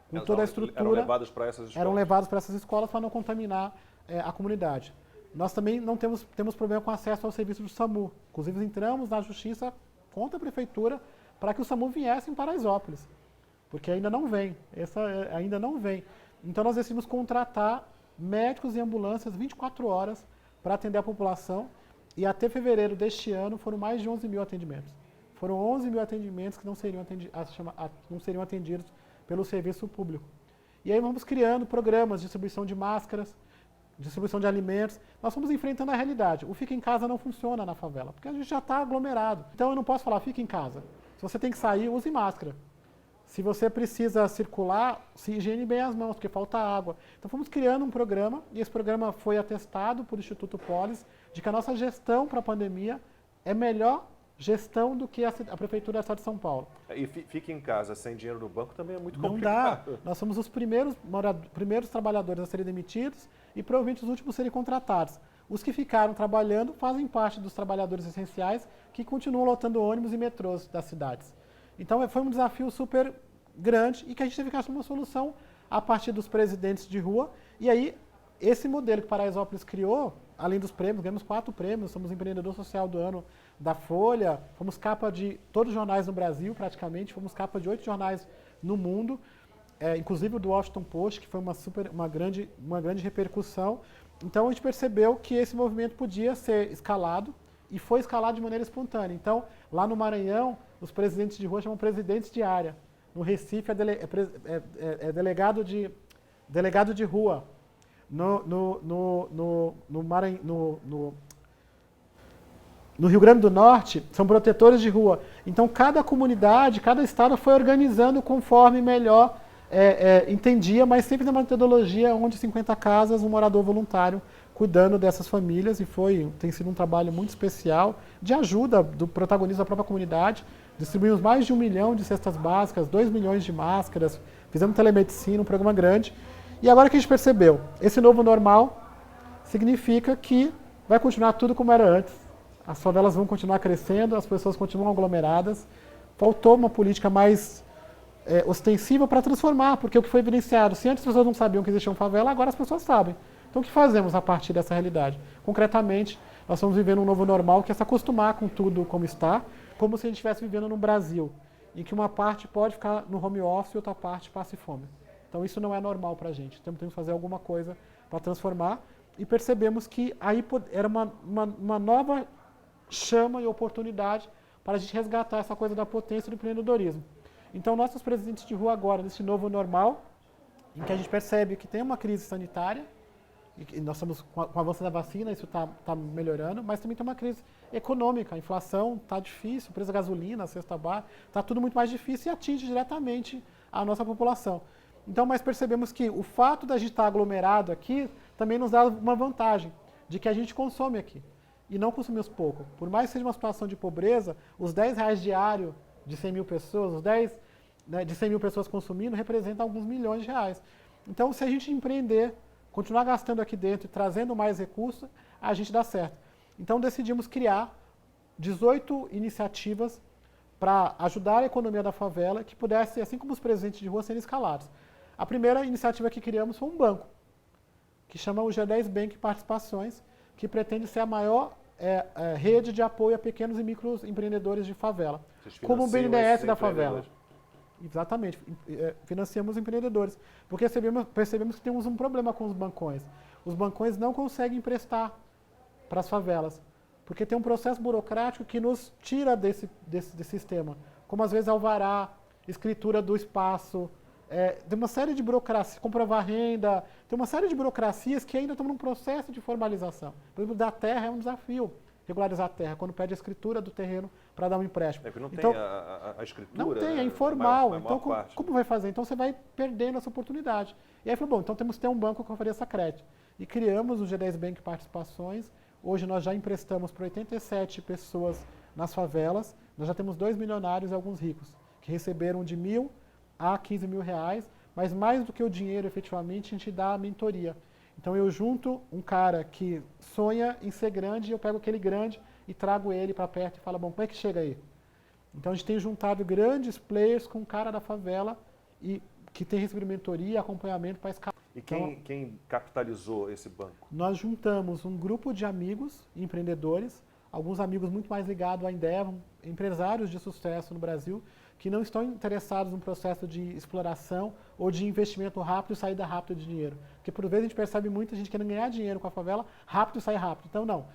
Com toda a estrutura, eram levados para essas escolas? Eram levados para essas escolas para não contaminar a comunidade. Nós também não temos problema com acesso ao serviço do SAMU. Inclusive entramos na justiça contra a prefeitura para que o SAMU viesse em Paraisópolis, porque ainda não vem, ainda não vem. Então nós decidimos contratar médicos e ambulâncias 24 horas para atender a população e até fevereiro deste ano foram mais de 11 mil atendimentos. Foram 11 mil atendimentos que não seriam atendidos pelo serviço público. E aí vamos criando programas de distribuição de máscaras, distribuição de alimentos. Nós fomos enfrentando a realidade. O fica em casa não funciona na favela, porque a gente já está aglomerado. Então eu não posso falar, fica em casa. Se você tem que sair, use máscara. Se você precisa circular, se higiene bem as mãos, porque falta água. Então fomos criando um programa, e esse programa foi atestado por Instituto Polis, de que a nossa gestão para a pandemia é melhor gestão do que a Prefeitura da Cidade de São Paulo. E fica em casa sem dinheiro no banco também é muito complicado. Não dá. Nós somos os primeiros trabalhadores a serem demitidos e provavelmente os últimos a serem contratados. Os que ficaram trabalhando fazem parte dos trabalhadores essenciais que continuam lotando ônibus e metrôs das cidades. Então foi um desafio super grande e que a gente teve que achar uma solução a partir dos presidentes de rua. E aí, esse modelo que Paraisópolis criou, além dos prêmios, ganhamos 4 prêmios, somos empreendedor social do ano da Folha, fomos capa de todos os jornais no Brasil praticamente, fomos capa de 8 jornais no mundo, inclusive o do Washington Post, que foi uma grande repercussão. Então a gente percebeu que esse movimento podia ser escalado e foi escalado de maneira espontânea. Então, lá no Maranhão, os presidentes de rua chamam presidentes de área. No Recife é delegado de rua. No Rio Grande do Norte, são protetores de rua. Então, cada comunidade, cada estado foi organizando conforme melhor entendia, mas sempre na metodologia onde 50 casas, um morador voluntário cuidando dessas famílias, e tem sido um trabalho muito especial de ajuda do protagonismo da própria comunidade. Distribuímos mais de 1 milhão de cestas básicas, 2 milhões de máscaras, fizemos telemedicina, um programa grande. E agora que a gente percebeu, esse novo normal significa que vai continuar tudo como era antes. As favelas vão continuar crescendo, as pessoas continuam aglomeradas. Faltou uma política mais ostensiva para transformar, porque o que foi evidenciado, se antes as pessoas não sabiam que existia uma favela, agora as pessoas sabem. Então o que fazemos a partir dessa realidade? Concretamente, nós estamos vivendo um novo normal que é se acostumar com tudo como está, como se a gente estivesse vivendo no Brasil, em que uma parte pode ficar no home office e outra parte passe fome. Então isso não é normal para a gente, então temos que fazer alguma coisa para transformar e percebemos que aí era uma nova chama e oportunidade para a gente resgatar essa coisa da potência do empreendedorismo. Então nossos presidentes de rua agora, nesse novo normal, em que a gente percebe que tem uma crise sanitária, e nós estamos com o avanço da vacina, isso está melhorando, mas também tem uma crise econômica, a inflação está difícil, o preço da gasolina, a cesta básica, está tudo muito mais difícil e atinge diretamente a nossa população. Então, mas percebemos que o fato da gente estar aglomerado aqui também nos dá uma vantagem, de que a gente consome aqui e não consumimos pouco. Por mais que seja uma situação de pobreza, os R$10 diário de 100 mil pessoas, os 10 de 100 mil pessoas consumindo, representam alguns milhões de reais. Então, se a gente empreender, continuar gastando aqui dentro e trazendo mais recursos, a gente dá certo. Então decidimos criar 18 iniciativas para ajudar a economia da favela, que pudesse, assim como os presentes de rua, serem escalados. A primeira iniciativa que criamos foi um banco, que chama o G10 Bank Participações, que pretende ser a maior rede de apoio a pequenos e microempreendedores de favela, como o BNDES da favela. Exatamente, financiamos empreendedores, porque percebemos que temos um problema com os bancões. Os bancões não conseguem emprestar para as favelas, porque tem um processo burocrático que nos tira desse sistema, como às vezes alvará, escritura do espaço, tem uma série de burocracias, comprovar renda, tem uma série de burocracias que ainda estão num processo de formalização. Por exemplo, da terra é um desafio. Regularizar a terra, quando pede a escritura do terreno para dar um empréstimo. Porque não então, tem a escritura. Não tem, é informal. Então, como vai fazer? Então, você vai perdendo essa oportunidade. E aí, falou, bom, então temos que ter um banco com ofereça crédito. E criamos o G10 Bank Participações. Hoje nós já emprestamos para 87 pessoas nas favelas. Nós já temos 2 milionários e alguns ricos, que receberam de R$1.000 a R$15.000, mas mais do que o dinheiro, efetivamente, a gente dá a mentoria. Então eu junto um cara que sonha em ser grande, e eu pego aquele grande e trago ele para perto e falo, bom, como é que chega aí? Então a gente tem juntado grandes players com um cara da favela e que tem recebido mentoria e acompanhamento para escalar. E quem capitalizou esse banco? Nós juntamos um grupo de amigos, empreendedores, alguns amigos muito mais ligados à Endeavor, empresários de sucesso no Brasil, que não estão interessados num processo de exploração ou de investimento rápido e saída rápida de dinheiro. Porque por vezes a gente percebe muita gente querendo ganhar dinheiro com a favela rápido e sair rápido. Então não,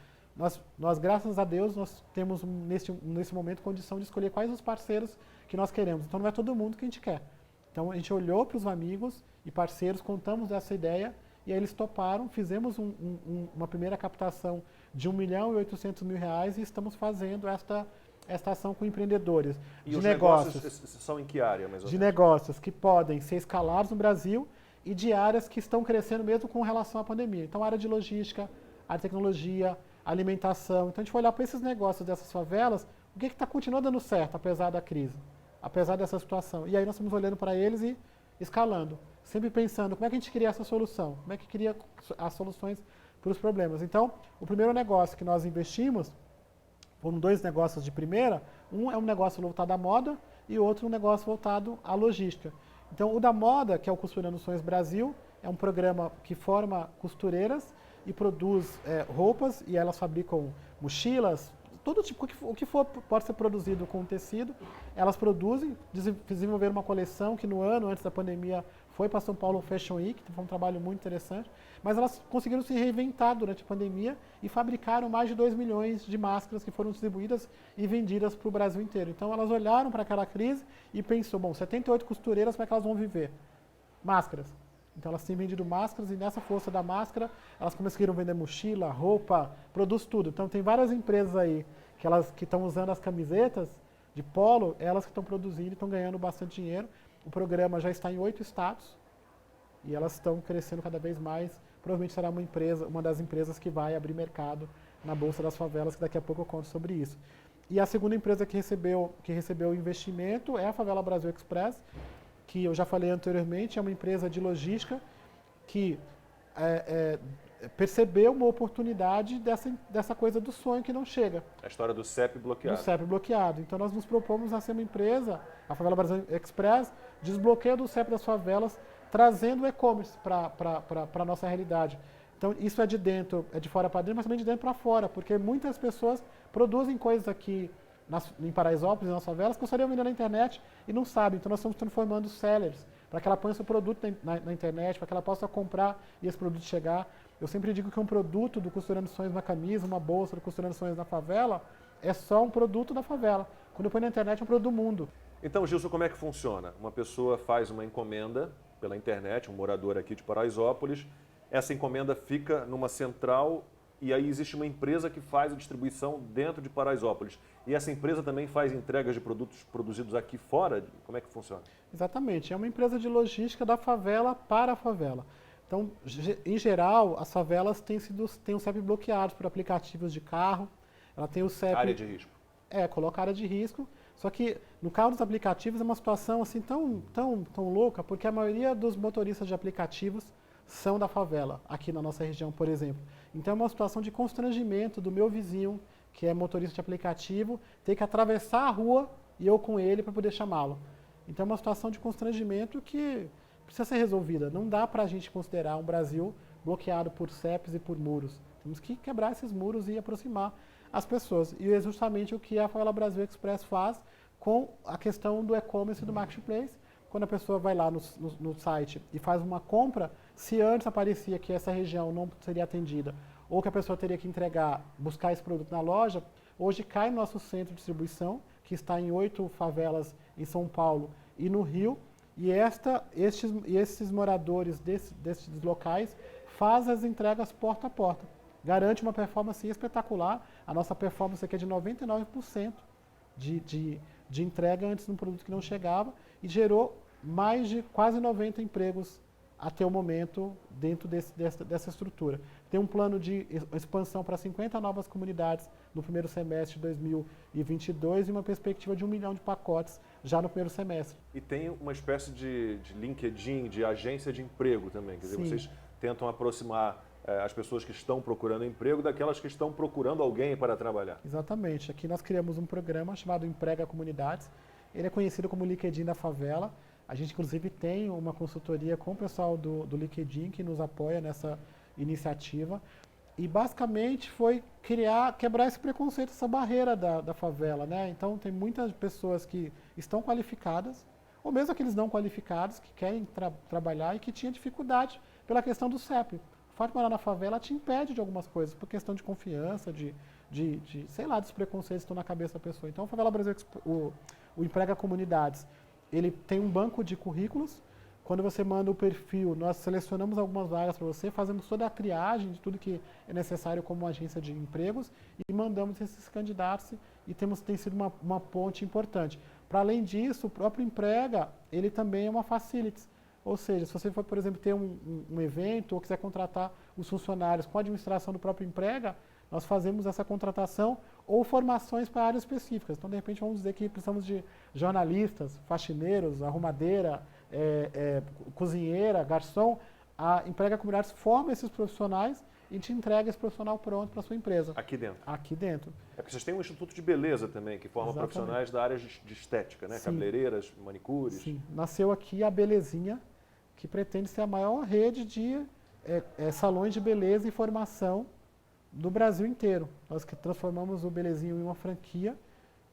nós graças a Deus, nós temos nesse momento condição de escolher quais os parceiros que nós queremos. Então não é todo mundo que a gente quer. Então a gente olhou para os amigos e parceiros, contamos essa ideia e aí eles toparam, fizemos uma primeira captação de R$1.800.000 e estamos fazendo esta ação com empreendedores. E os negócios são em que área, mais ou menos? De negócios que podem ser escalados no Brasil e de áreas que estão crescendo mesmo com relação à pandemia. Então, área de logística, área de tecnologia, alimentação. Então, a gente vai olhar para esses negócios dessas favelas, o que está continuando dando certo, apesar da crise, apesar dessa situação. E aí nós estamos olhando para eles e escalando, sempre pensando como é que a gente cria essa solução, como é que cria as soluções para os problemas. Então, o primeiro negócio que nós investimos, foram 2 negócios de primeira, um é um negócio voltado à moda e outro um negócio voltado à logística. Então o da moda, que é o Costurando Sonhos Brasil, é um programa que forma costureiras e produz roupas e elas fabricam mochilas, todo tipo, o que for pode ser produzido com tecido, elas produzem, desenvolveram uma coleção que no ano antes da pandemia foi para São Paulo Fashion Week, que foi um trabalho muito interessante, mas elas conseguiram se reinventar durante a pandemia e fabricaram mais de 2 milhões de máscaras que foram distribuídas e vendidas para o Brasil inteiro. Então elas olharam para aquela crise e pensou, bom, 78 costureiras, como é que elas vão viver? Máscaras. Então elas têm vendido máscaras e nessa força da máscara elas conseguiram vender mochila, roupa, produz tudo. Então tem várias empresas aí que estão usando as camisetas de polo, elas que estão produzindo e estão ganhando bastante dinheiro. O programa já está em 8 estados e elas estão crescendo cada vez mais. Provavelmente será uma das empresas que vai abrir mercado na Bolsa das Favelas, que daqui a pouco eu conto sobre isso. E a segunda empresa que recebeu o investimento é a Favela Brasil Express, que eu já falei anteriormente, é uma empresa de logística que percebeu uma oportunidade dessa coisa do sonho que não chega. A história do CEP bloqueado. Do CEP bloqueado. Então nós nos propomos a ser uma empresa, a Favela Brasil Express, desbloqueio do CEP das favelas, trazendo o e-commerce para a nossa realidade. Então isso é de dentro, é de fora para dentro, mas também de dentro para fora, porque muitas pessoas produzem coisas aqui em Paraisópolis, nas favelas, que gostariam de vender na internet e não sabem. Então nós estamos transformando sellers, para que ela ponha seu produto na internet, para que ela possa comprar e esse produto chegar. Eu sempre digo que um produto do Costurando Sonhos na camisa, uma bolsa do Costurando Sonhos na favela, é só um produto da favela. Quando eu ponho na internet, é um produto do mundo. Então, Gilson, como é que funciona? Uma pessoa faz uma encomenda pela internet, um morador aqui de Paraisópolis, essa encomenda fica numa central e aí existe uma empresa que faz a distribuição dentro de Paraisópolis. E essa empresa também faz entregas de produtos produzidos aqui fora? Como é que funciona? Exatamente, é uma empresa de logística da favela para a favela. Então, em geral, as favelas têm o CEP bloqueados por aplicativos de carro. Ela tem o CEP... Área de risco. Coloca área de risco. Só que no caso dos aplicativos é uma situação assim tão louca, porque a maioria dos motoristas de aplicativos são da favela, aqui na nossa região, por exemplo. Então é uma situação de constrangimento do meu vizinho, que é motorista de aplicativo, ter que atravessar a rua e eu com ele para poder chamá-lo. Então é uma situação de constrangimento que precisa ser resolvida. Não dá para a gente considerar um Brasil bloqueado por CEPs e por muros. Temos que quebrar esses muros e aproximar as pessoas. E é justamente o que a Favela Brasil Express faz com a questão do e-commerce e do marketplace. Quando a pessoa vai lá no site e faz uma compra, se antes aparecia que essa região não seria atendida, ou que a pessoa teria que buscar esse produto na loja, hoje cai no nosso centro de distribuição, que está em 8 favelas em São Paulo e no Rio, e esses moradores desses locais fazem as entregas porta a porta. Garante uma performance espetacular. A nossa performance aqui é de 99% de entrega antes de um produto que não chegava e gerou mais de quase 90 empregos até o momento dentro dessa estrutura. Tem um plano de expansão para 50 novas comunidades no primeiro semestre de 2022 e uma perspectiva de 1 milhão de pacotes já no primeiro semestre. E tem uma espécie de LinkedIn, de agência de emprego também. Quer dizer, vocês tentam aproximar as pessoas que estão procurando emprego daquelas que estão procurando alguém para trabalhar. Exatamente. Aqui nós criamos um programa chamado Emprega Comunidades. Ele é conhecido como LinkedIn da Favela. A gente, inclusive, tem uma consultoria com o pessoal do LinkedIn que nos apoia nessa iniciativa. E, basicamente, foi quebrar esse preconceito, essa barreira da favela, né? Então, tem muitas pessoas que estão qualificadas, ou mesmo aqueles não qualificados, que querem trabalhar e que tinham dificuldade pela questão do CEP. O fato de morar na favela te impede de algumas coisas, por questão de confiança, sei lá, dos preconceitos que estão na cabeça da pessoa. Então, a Favela Brasil, o Emprega Comunidades, ele tem um banco de currículos. Quando você manda o perfil, nós selecionamos algumas vagas para você, fazemos toda a triagem de tudo que é necessário como agência de empregos e mandamos esses candidatos e tem sido uma ponte importante. Para além disso, o próprio Emprega, ele também é uma facilities. Ou seja, se você for, por exemplo, ter um evento ou quiser contratar os funcionários com a administração do próprio Emprega, nós fazemos essa contratação ou formações para áreas específicas. Então, de repente, vamos dizer que precisamos de jornalistas, faxineiros, arrumadeira, cozinheira, garçom. A Emprega Comunidades forma esses profissionais e te entrega esse profissional pronto para a sua empresa. Aqui dentro? Aqui dentro. É porque vocês têm um instituto de beleza também, que forma profissionais da área de estética, né? Sim. Cabeleireiras, manicures. Sim, nasceu aqui a Belezinha, que pretende ser a maior rede de salões de beleza e formação do Brasil inteiro. Nós que transformamos o Belezinho em uma franquia,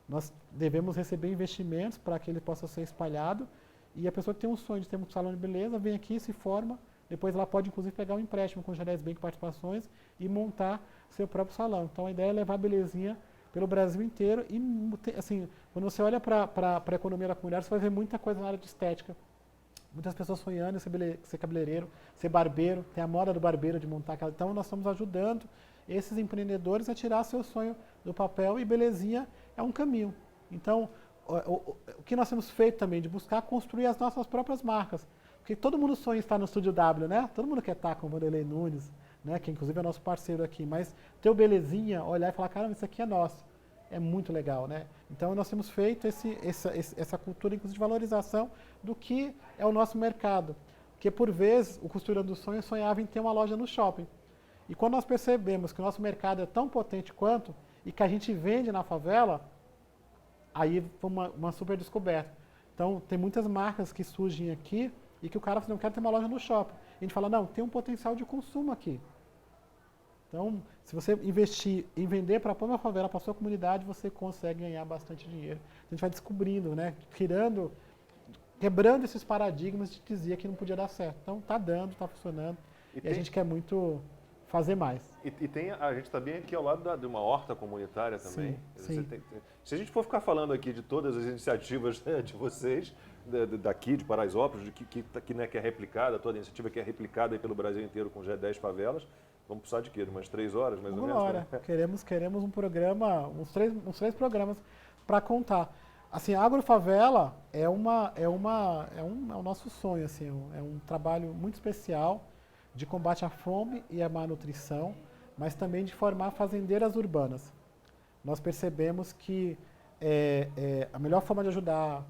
nós devemos receber investimentos para que ele possa ser espalhado e a pessoa que tem um sonho de ter um salão de beleza vem aqui, se forma, depois ela pode inclusive pegar um empréstimo com o G10 Bank Participações e montar seu próprio salão. Então a ideia é levar a Belezinha pelo Brasil inteiro e assim, quando você olha para a economia da comunidade, você vai ver muita coisa na área de estética. Muitas pessoas sonhando em ser cabeleireiro, ser barbeiro, tem a moda do barbeiro de montar aquela. Então nós estamos ajudando esses empreendedores a tirar seu sonho do papel e Belezinha é um caminho. Então, o que nós temos feito também, de buscar construir as nossas próprias marcas. Porque todo mundo sonha em estar no Estúdio W, né? Todo mundo quer estar com o Vanderlei Nunes, né? Que inclusive é nosso parceiro aqui. Mas ter o Belezinha, olhar e falar, caramba, isso aqui é nosso. É muito legal, né? Então nós temos feito essa cultura, inclusive, de valorização do que é o nosso mercado. Porque, por vezes, o Costurando do Sonho sonhava em ter uma loja no shopping. E quando nós percebemos que o nosso mercado é tão potente quanto e que a gente vende na favela, aí foi uma super descoberta. Então, tem muitas marcas que surgem aqui e que o cara fala, não quero ter uma loja no shopping. E a gente fala, não, tem um potencial de consumo aqui. Então, se você investir em vender para a própria favela, para a sua comunidade, você consegue ganhar bastante dinheiro. A gente vai descobrindo, né, quebrando esses paradigmas de dizer que não podia dar certo. Então, está dando, está funcionando e a gente quer muito fazer mais. E tem, a gente está bem aqui ao lado de uma horta comunitária também. Sim. Se a gente for ficar falando aqui de todas as iniciativas, né, de vocês, daqui de Paraisópolis, que é replicada, toda a iniciativa que é replicada aí pelo Brasil inteiro com G10 favelas, vamos precisar de quê? De umas 3 horas, mais ou menos? Uma hora. Né? Queremos um programa, uns três programas para contar. Assim, a Agrofavela é o nosso sonho, assim, é um trabalho muito especial de combate à fome e à má nutrição, mas também de formar fazendeiras urbanas. Nós percebemos que a melhor forma de ajudar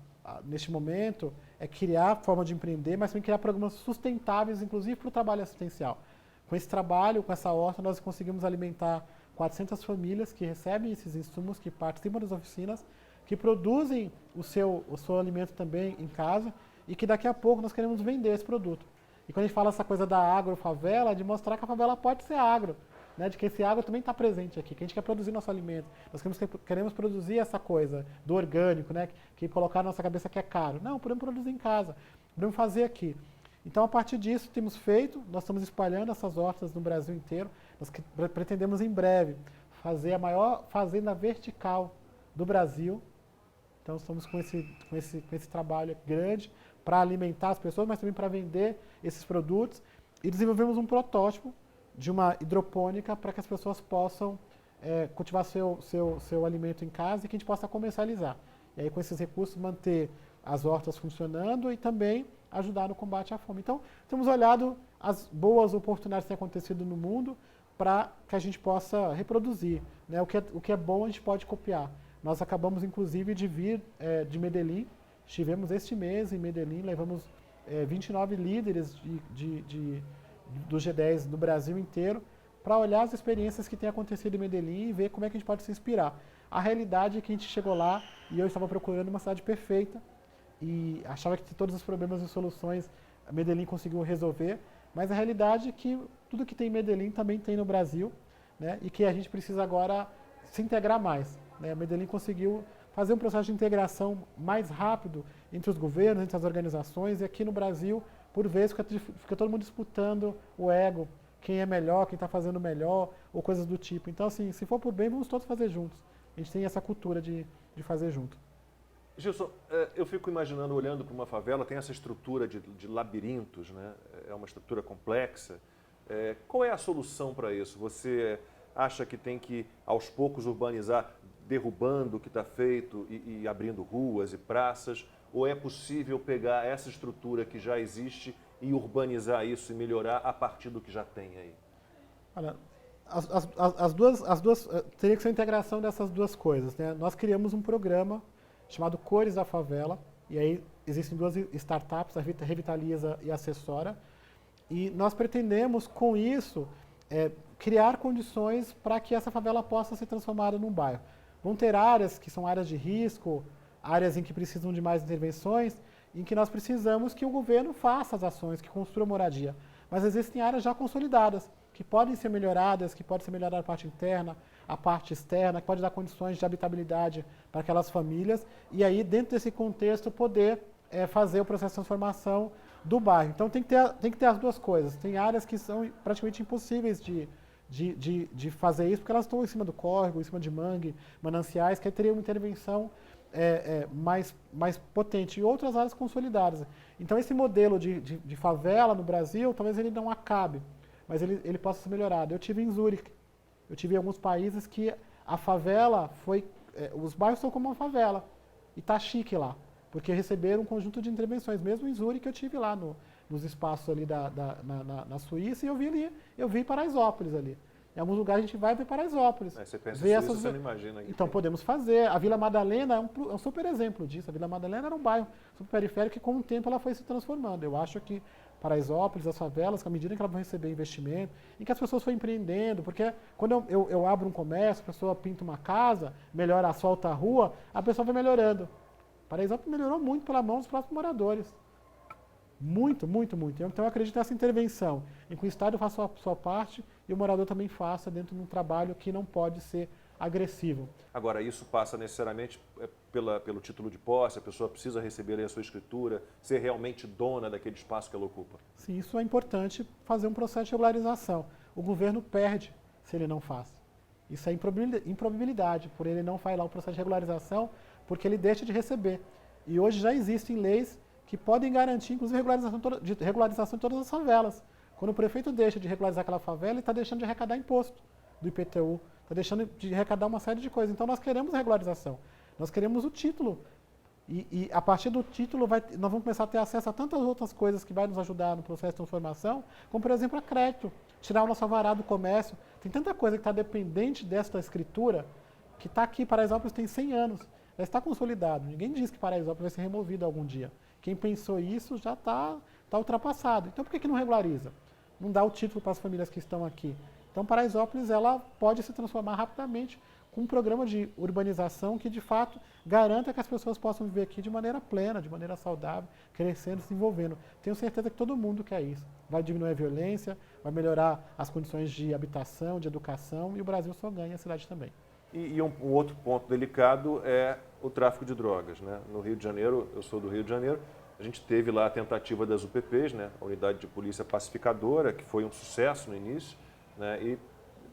neste momento é criar forma de empreender, mas também criar programas sustentáveis, inclusive para o trabalho assistencial. Com esse trabalho, com essa horta, nós conseguimos alimentar 400 famílias que recebem esses insumos, que participam das oficinas, que produzem o seu alimento também em casa e que daqui a pouco nós queremos vender esse produto. E quando a gente fala essa coisa da agrofavela, é de mostrar que a favela pode ser agro, né? De que esse agro também está presente aqui, que a gente quer produzir nosso alimento. Nós queremos produzir essa coisa do orgânico, né? Que colocar na nossa cabeça que é caro. Não, podemos produzir em casa, podemos fazer aqui. Então, a partir disso, temos feito, nós estamos espalhando essas hortas no Brasil inteiro. Nós pretendemos, em breve, fazer a maior fazenda vertical do Brasil. Então, estamos com esse trabalho grande para alimentar as pessoas, mas também para vender esses produtos. E desenvolvemos um protótipo de uma hidropônica para que as pessoas possam cultivar seu alimento em casa e que a gente possa comercializar. E aí, com esses recursos, manter as hortas funcionando e também ajudar no combate à fome. Então, temos olhado as boas oportunidades que têm acontecido no mundo para que a gente possa reproduzir. Né? O que é bom, a gente pode copiar. Nós acabamos, inclusive, de vir de Medellín. Estivemos este mês em Medellín, levamos 29 líderes do G10 do Brasil inteiro para olhar as experiências que têm acontecido em Medellín e ver como é que a gente pode se inspirar. A realidade é que a gente chegou lá e eu estava procurando uma cidade perfeita e achava que todos os problemas e soluções a Medellín conseguiu resolver, mas a realidade é que tudo que tem em Medellín também tem no Brasil, né? E que a gente precisa agora se integrar mais. Né? A Medellín conseguiu fazer um processo de integração mais rápido entre os governos, entre as organizações, e aqui no Brasil, por vezes, fica todo mundo disputando o ego, quem é melhor, quem está fazendo melhor, ou coisas do tipo. Então, assim, se for por bem, vamos todos fazer juntos. A gente tem essa cultura de fazer junto. Gilson, eu fico imaginando, olhando para uma favela, tem essa estrutura de labirintos, né? É uma estrutura complexa. Qual é a solução para isso? Você acha que tem que, aos poucos, urbanizar, derrubando o que está feito e abrindo ruas e praças? Ou é possível pegar essa estrutura que já existe e urbanizar isso e melhorar a partir do que já tem aí? Olha, as duas teria que ser a integração dessas duas coisas, né? Nós criamos um programa chamado Cores da Favela, e aí existem duas startups, a Revitaliza e a Assessora, e nós pretendemos, com isso, criar condições para que essa favela possa ser transformada num bairro. Vão ter áreas que são áreas de risco, áreas em que precisam de mais intervenções, em que nós precisamos que o governo faça as ações, que construa moradia. Mas existem áreas já consolidadas, que podem ser melhoradas, que pode ser melhorada a parte interna, a parte externa, que pode dar condições de habitabilidade para aquelas famílias, e aí, dentro desse contexto, poder fazer o processo de transformação do bairro. Então, tem que ter as duas coisas. Tem áreas que são praticamente impossíveis de fazer isso, porque elas estão em cima do córrego, em cima de mangue, mananciais, que aí teria uma intervenção mais potente, e outras áreas consolidadas. Então, esse modelo de favela no Brasil, talvez ele não acabe, mas ele possa ser melhorado. Eu tive em Zurique, eu tive em alguns países que a favela os bairros são como uma favela, e está chique lá, porque receberam um conjunto de intervenções. Mesmo em Zurique, eu tive lá nos espaços ali na Suíça, e eu vi Paraisópolis ali. Em alguns lugares a gente vai ver Paraisópolis. Você pensa em Suíça, você não imagina. Então podemos fazer. A Vila Madalena é um super exemplo disso. A Vila Madalena era um bairro super periférico que com o tempo ela foi se transformando. Eu acho que Paraisópolis, as favelas, à medida que elas vão receber investimento, em que as pessoas vão empreendendo, porque quando eu abro um comércio, a pessoa pinta uma casa, melhora, asfalta a rua, a pessoa vai melhorando. Paraisópolis melhorou muito pela mão dos próprios moradores. Muito, muito, muito. Então eu acredito nessa intervenção, em que o Estado faça a sua parte e o morador também faça dentro de um trabalho que não pode ser agressivo. Agora, isso passa necessariamente pelo título de posse, a pessoa precisa receber ali a sua escritura, ser realmente dona daquele espaço que ela ocupa. Sim, isso é importante fazer um processo de regularização. O governo perde se ele não faz. Isso é improbabilidade, por ele não fazer lá o processo de regularização, porque ele deixa de receber. E hoje já existem leis que podem garantir, inclusive, regularização de todas as favelas. Quando o prefeito deixa de regularizar aquela favela, ele está deixando de arrecadar imposto do IPTU, está deixando de arrecadar uma série de coisas. Então nós queremos regularização, nós queremos o título. E a partir do título nós vamos começar a ter acesso a tantas outras coisas que vai nos ajudar no processo de transformação, como por exemplo a crédito, tirar o nosso alvará do comércio. Tem tanta coisa que está dependente desta escritura, que está aqui, Paraisópolis tem 100 anos, já está consolidado. Ninguém diz que Paraisópolis vai ser removido algum dia. Quem pensou isso já está ultrapassado. Então por que não regulariza? Não dá o título para as famílias que estão aqui. Então Paraisópolis ela pode se transformar rapidamente com um programa de urbanização que de fato garanta que as pessoas possam viver aqui de maneira plena, de maneira saudável, crescendo, se desenvolvendo. Tenho certeza que todo mundo quer isso. Vai diminuir a violência, vai melhorar as condições de habitação, de educação, e o Brasil só ganha, a cidade também. E um outro ponto delicado é o tráfico de drogas, né? No Rio de Janeiro, eu sou do Rio de Janeiro, a gente teve lá a tentativa das UPPs, né? A Unidade de Polícia Pacificadora, que foi um sucesso no início, né? E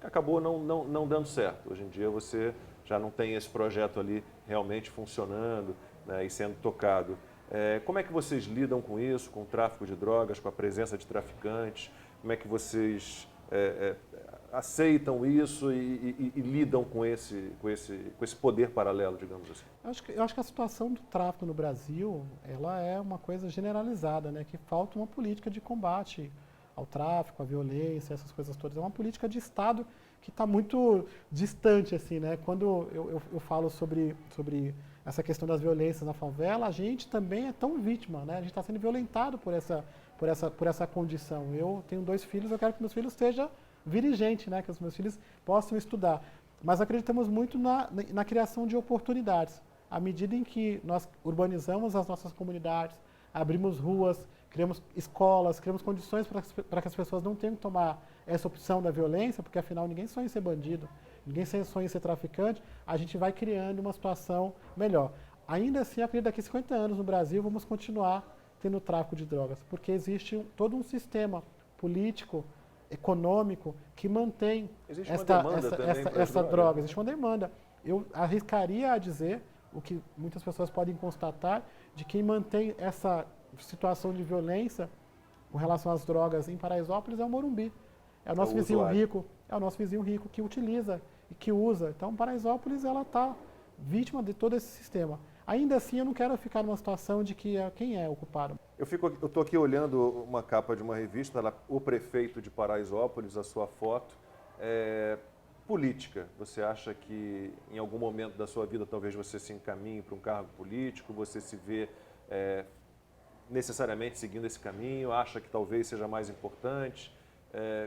acabou não dando certo. Hoje em dia você já não tem esse projeto ali realmente funcionando, né, e sendo tocado. Como é que vocês lidam com isso, com o tráfico de drogas, com a presença de traficantes? Como é que vocês aceitam isso e lidam com esse poder paralelo, digamos assim? Eu acho que a situação do tráfico no Brasil, ela é uma coisa generalizada, né? Que falta uma política de combate ao tráfico, à violência, essas coisas todas. É uma política de Estado que está muito distante, assim, né? Quando eu falo sobre essa questão das violências na favela, a gente também é tão vítima, né? A gente está sendo violentado por essa condição. Eu tenho 2 filhos, eu quero que meus filhos sejam dirigentes, né? Que os meus filhos possam estudar. Mas acreditamos muito na criação de oportunidades. À medida em que nós urbanizamos as nossas comunidades, abrimos ruas, criamos escolas, criamos condições para que as pessoas não tenham que tomar essa opção da violência, porque afinal ninguém sonha em ser bandido, ninguém sonha em ser traficante, a gente vai criando uma situação melhor. Ainda assim, acredito que daqui a 50 anos no Brasil vamos continuar tendo tráfico de drogas, porque existe todo um sistema político, econômico, que mantém essa droga. Existe uma demanda. Eu arriscaria a dizer, o que muitas pessoas podem constatar, de quem mantém essa situação de violência com relação às drogas em Paraisópolis é o Morumbi. É o nosso vizinho rico, que utiliza e que usa. Então Paraisópolis ela está vítima de todo esse sistema. Ainda assim eu não quero ficar numa situação de que quem é o culpado. Eu estou aqui olhando uma capa de uma revista, o prefeito de Paraisópolis, a sua foto. Política, você acha que em algum momento da sua vida talvez você se encaminhe para um cargo político, você se vê necessariamente seguindo esse caminho, acha que talvez seja mais importante?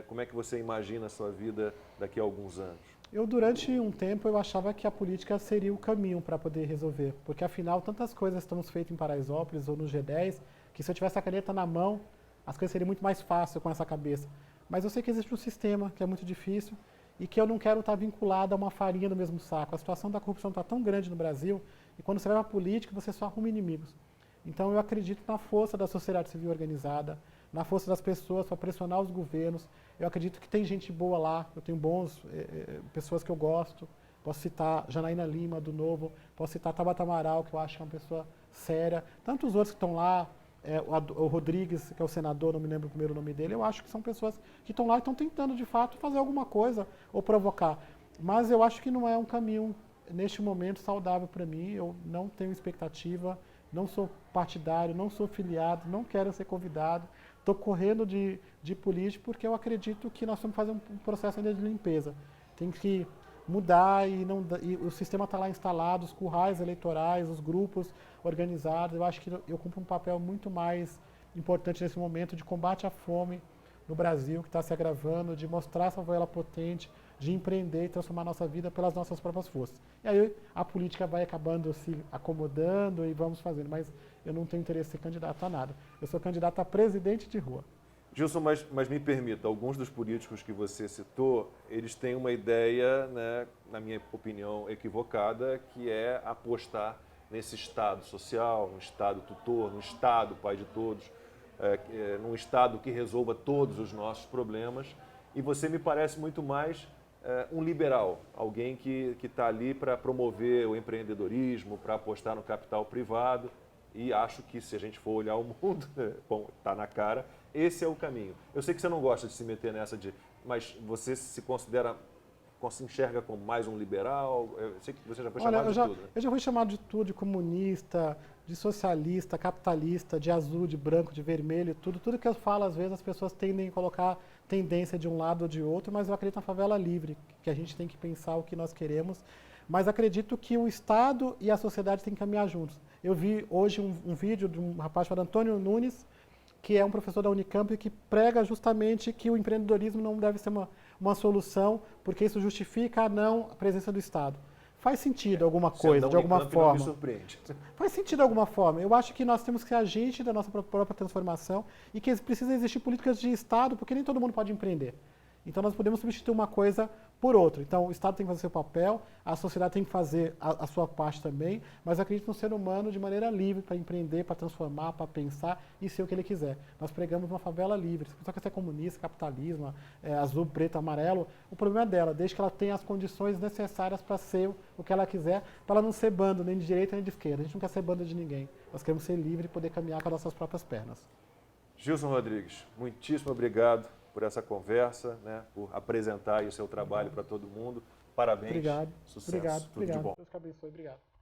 Como é que você imagina a sua vida daqui a alguns anos? Durante um tempo, eu achava que a política seria o caminho para poder resolver, porque afinal, tantas coisas estamos feitas em Paraisópolis ou no G10, que se eu tivesse a caneta na mão, as coisas seriam muito mais fáceis com essa cabeça. Mas eu sei que existe um sistema que é muito difícil e que eu não quero estar vinculado a uma farinha no mesmo saco. A situação da corrupção está tão grande no Brasil e quando você vai para a política, você só arruma inimigos. Então eu acredito na força da sociedade civil organizada, na força das pessoas para pressionar os governos. Eu acredito que tem gente boa lá, eu tenho pessoas que eu gosto. Posso citar Janaína Lima, do Novo, posso citar Tabata Amaral, que eu acho que é uma pessoa séria. Tantos outros que estão lá, o Rodrigues, que é o senador, não me lembro o primeiro nome dele, eu acho que são pessoas que estão lá e estão tentando, de fato, fazer alguma coisa ou provocar. Mas eu acho que não é um caminho, neste momento, saudável para mim. Eu não tenho expectativa, não sou partidário, não sou filiado, não quero ser convidado. Estou correndo de político porque eu acredito que nós vamos fazer um processo ainda de limpeza. Tem que mudar e o sistema está lá instalado, os currais eleitorais, os grupos organizados. Eu acho que eu cumpro um papel muito mais importante nesse momento de combate à fome no Brasil, que está se agravando, de mostrar essa favela potente, de empreender e transformar a nossa vida pelas nossas próprias forças. E aí a política vai acabando se acomodando e vamos fazendo, mas eu não tenho interesse em ser candidato a nada. Eu sou candidato a presidente de rua. Gilson, mas me permita, alguns dos políticos que você citou, eles têm uma ideia, né, na minha opinião, equivocada, que é apostar nesse Estado social, no Estado tutor, no Estado pai de todos, num Estado que resolva todos os nossos problemas. E você me parece muito mais um liberal, alguém que está ali para promover o empreendedorismo, para apostar no capital privado. E acho que se a gente for olhar o mundo, bom, está na cara, esse é o caminho. Eu sei que você não gosta de se meter nessa mas você se enxerga como mais um liberal? Eu sei que você já foi chamado de tudo. Né? Eu já fui chamado de tudo, de comunista, de socialista, capitalista, de azul, de branco, de vermelho, tudo. Tudo que eu falo, às vezes, as pessoas tendem a colocar tendência de um lado ou de outro, mas eu acredito na favela livre, que a gente tem que pensar o que nós queremos, mas acredito que o Estado e a sociedade têm que caminhar juntos. Eu vi hoje um vídeo de um rapaz chamado Antônio Nunes, que é um professor da Unicamp, que prega justamente que o empreendedorismo não deve ser uma solução, porque isso justifica a presença do Estado. Faz sentido alguma coisa, de alguma forma. Não me surpreende. Faz sentido de alguma forma. Eu acho que nós temos que ser agente da nossa própria transformação e que precisa existir políticas de Estado, porque nem todo mundo pode empreender. Então nós podemos substituir uma coisa por outra. Então o Estado tem que fazer seu papel, a sociedade tem que fazer a sua parte também, mas eu acredito no ser humano de maneira livre para empreender, para transformar, para pensar e ser o que ele quiser. Nós pregamos uma favela livre. Se a pessoa quer ser comunista, capitalismo, azul, preto, amarelo, o problema é dela, desde que ela tenha as condições necessárias para ser o que ela quiser, para ela não ser bando nem de direita nem de esquerda. A gente não quer ser bando de ninguém. Nós queremos ser livre e poder caminhar com as nossas próprias pernas. Gilson Rodrigues, muitíssimo obrigado por essa conversa, né, por apresentar aí o seu trabalho para todo mundo. Parabéns. Obrigado. Sucesso. Obrigado. Tudo de bom. Deus te abençoe. Obrigado.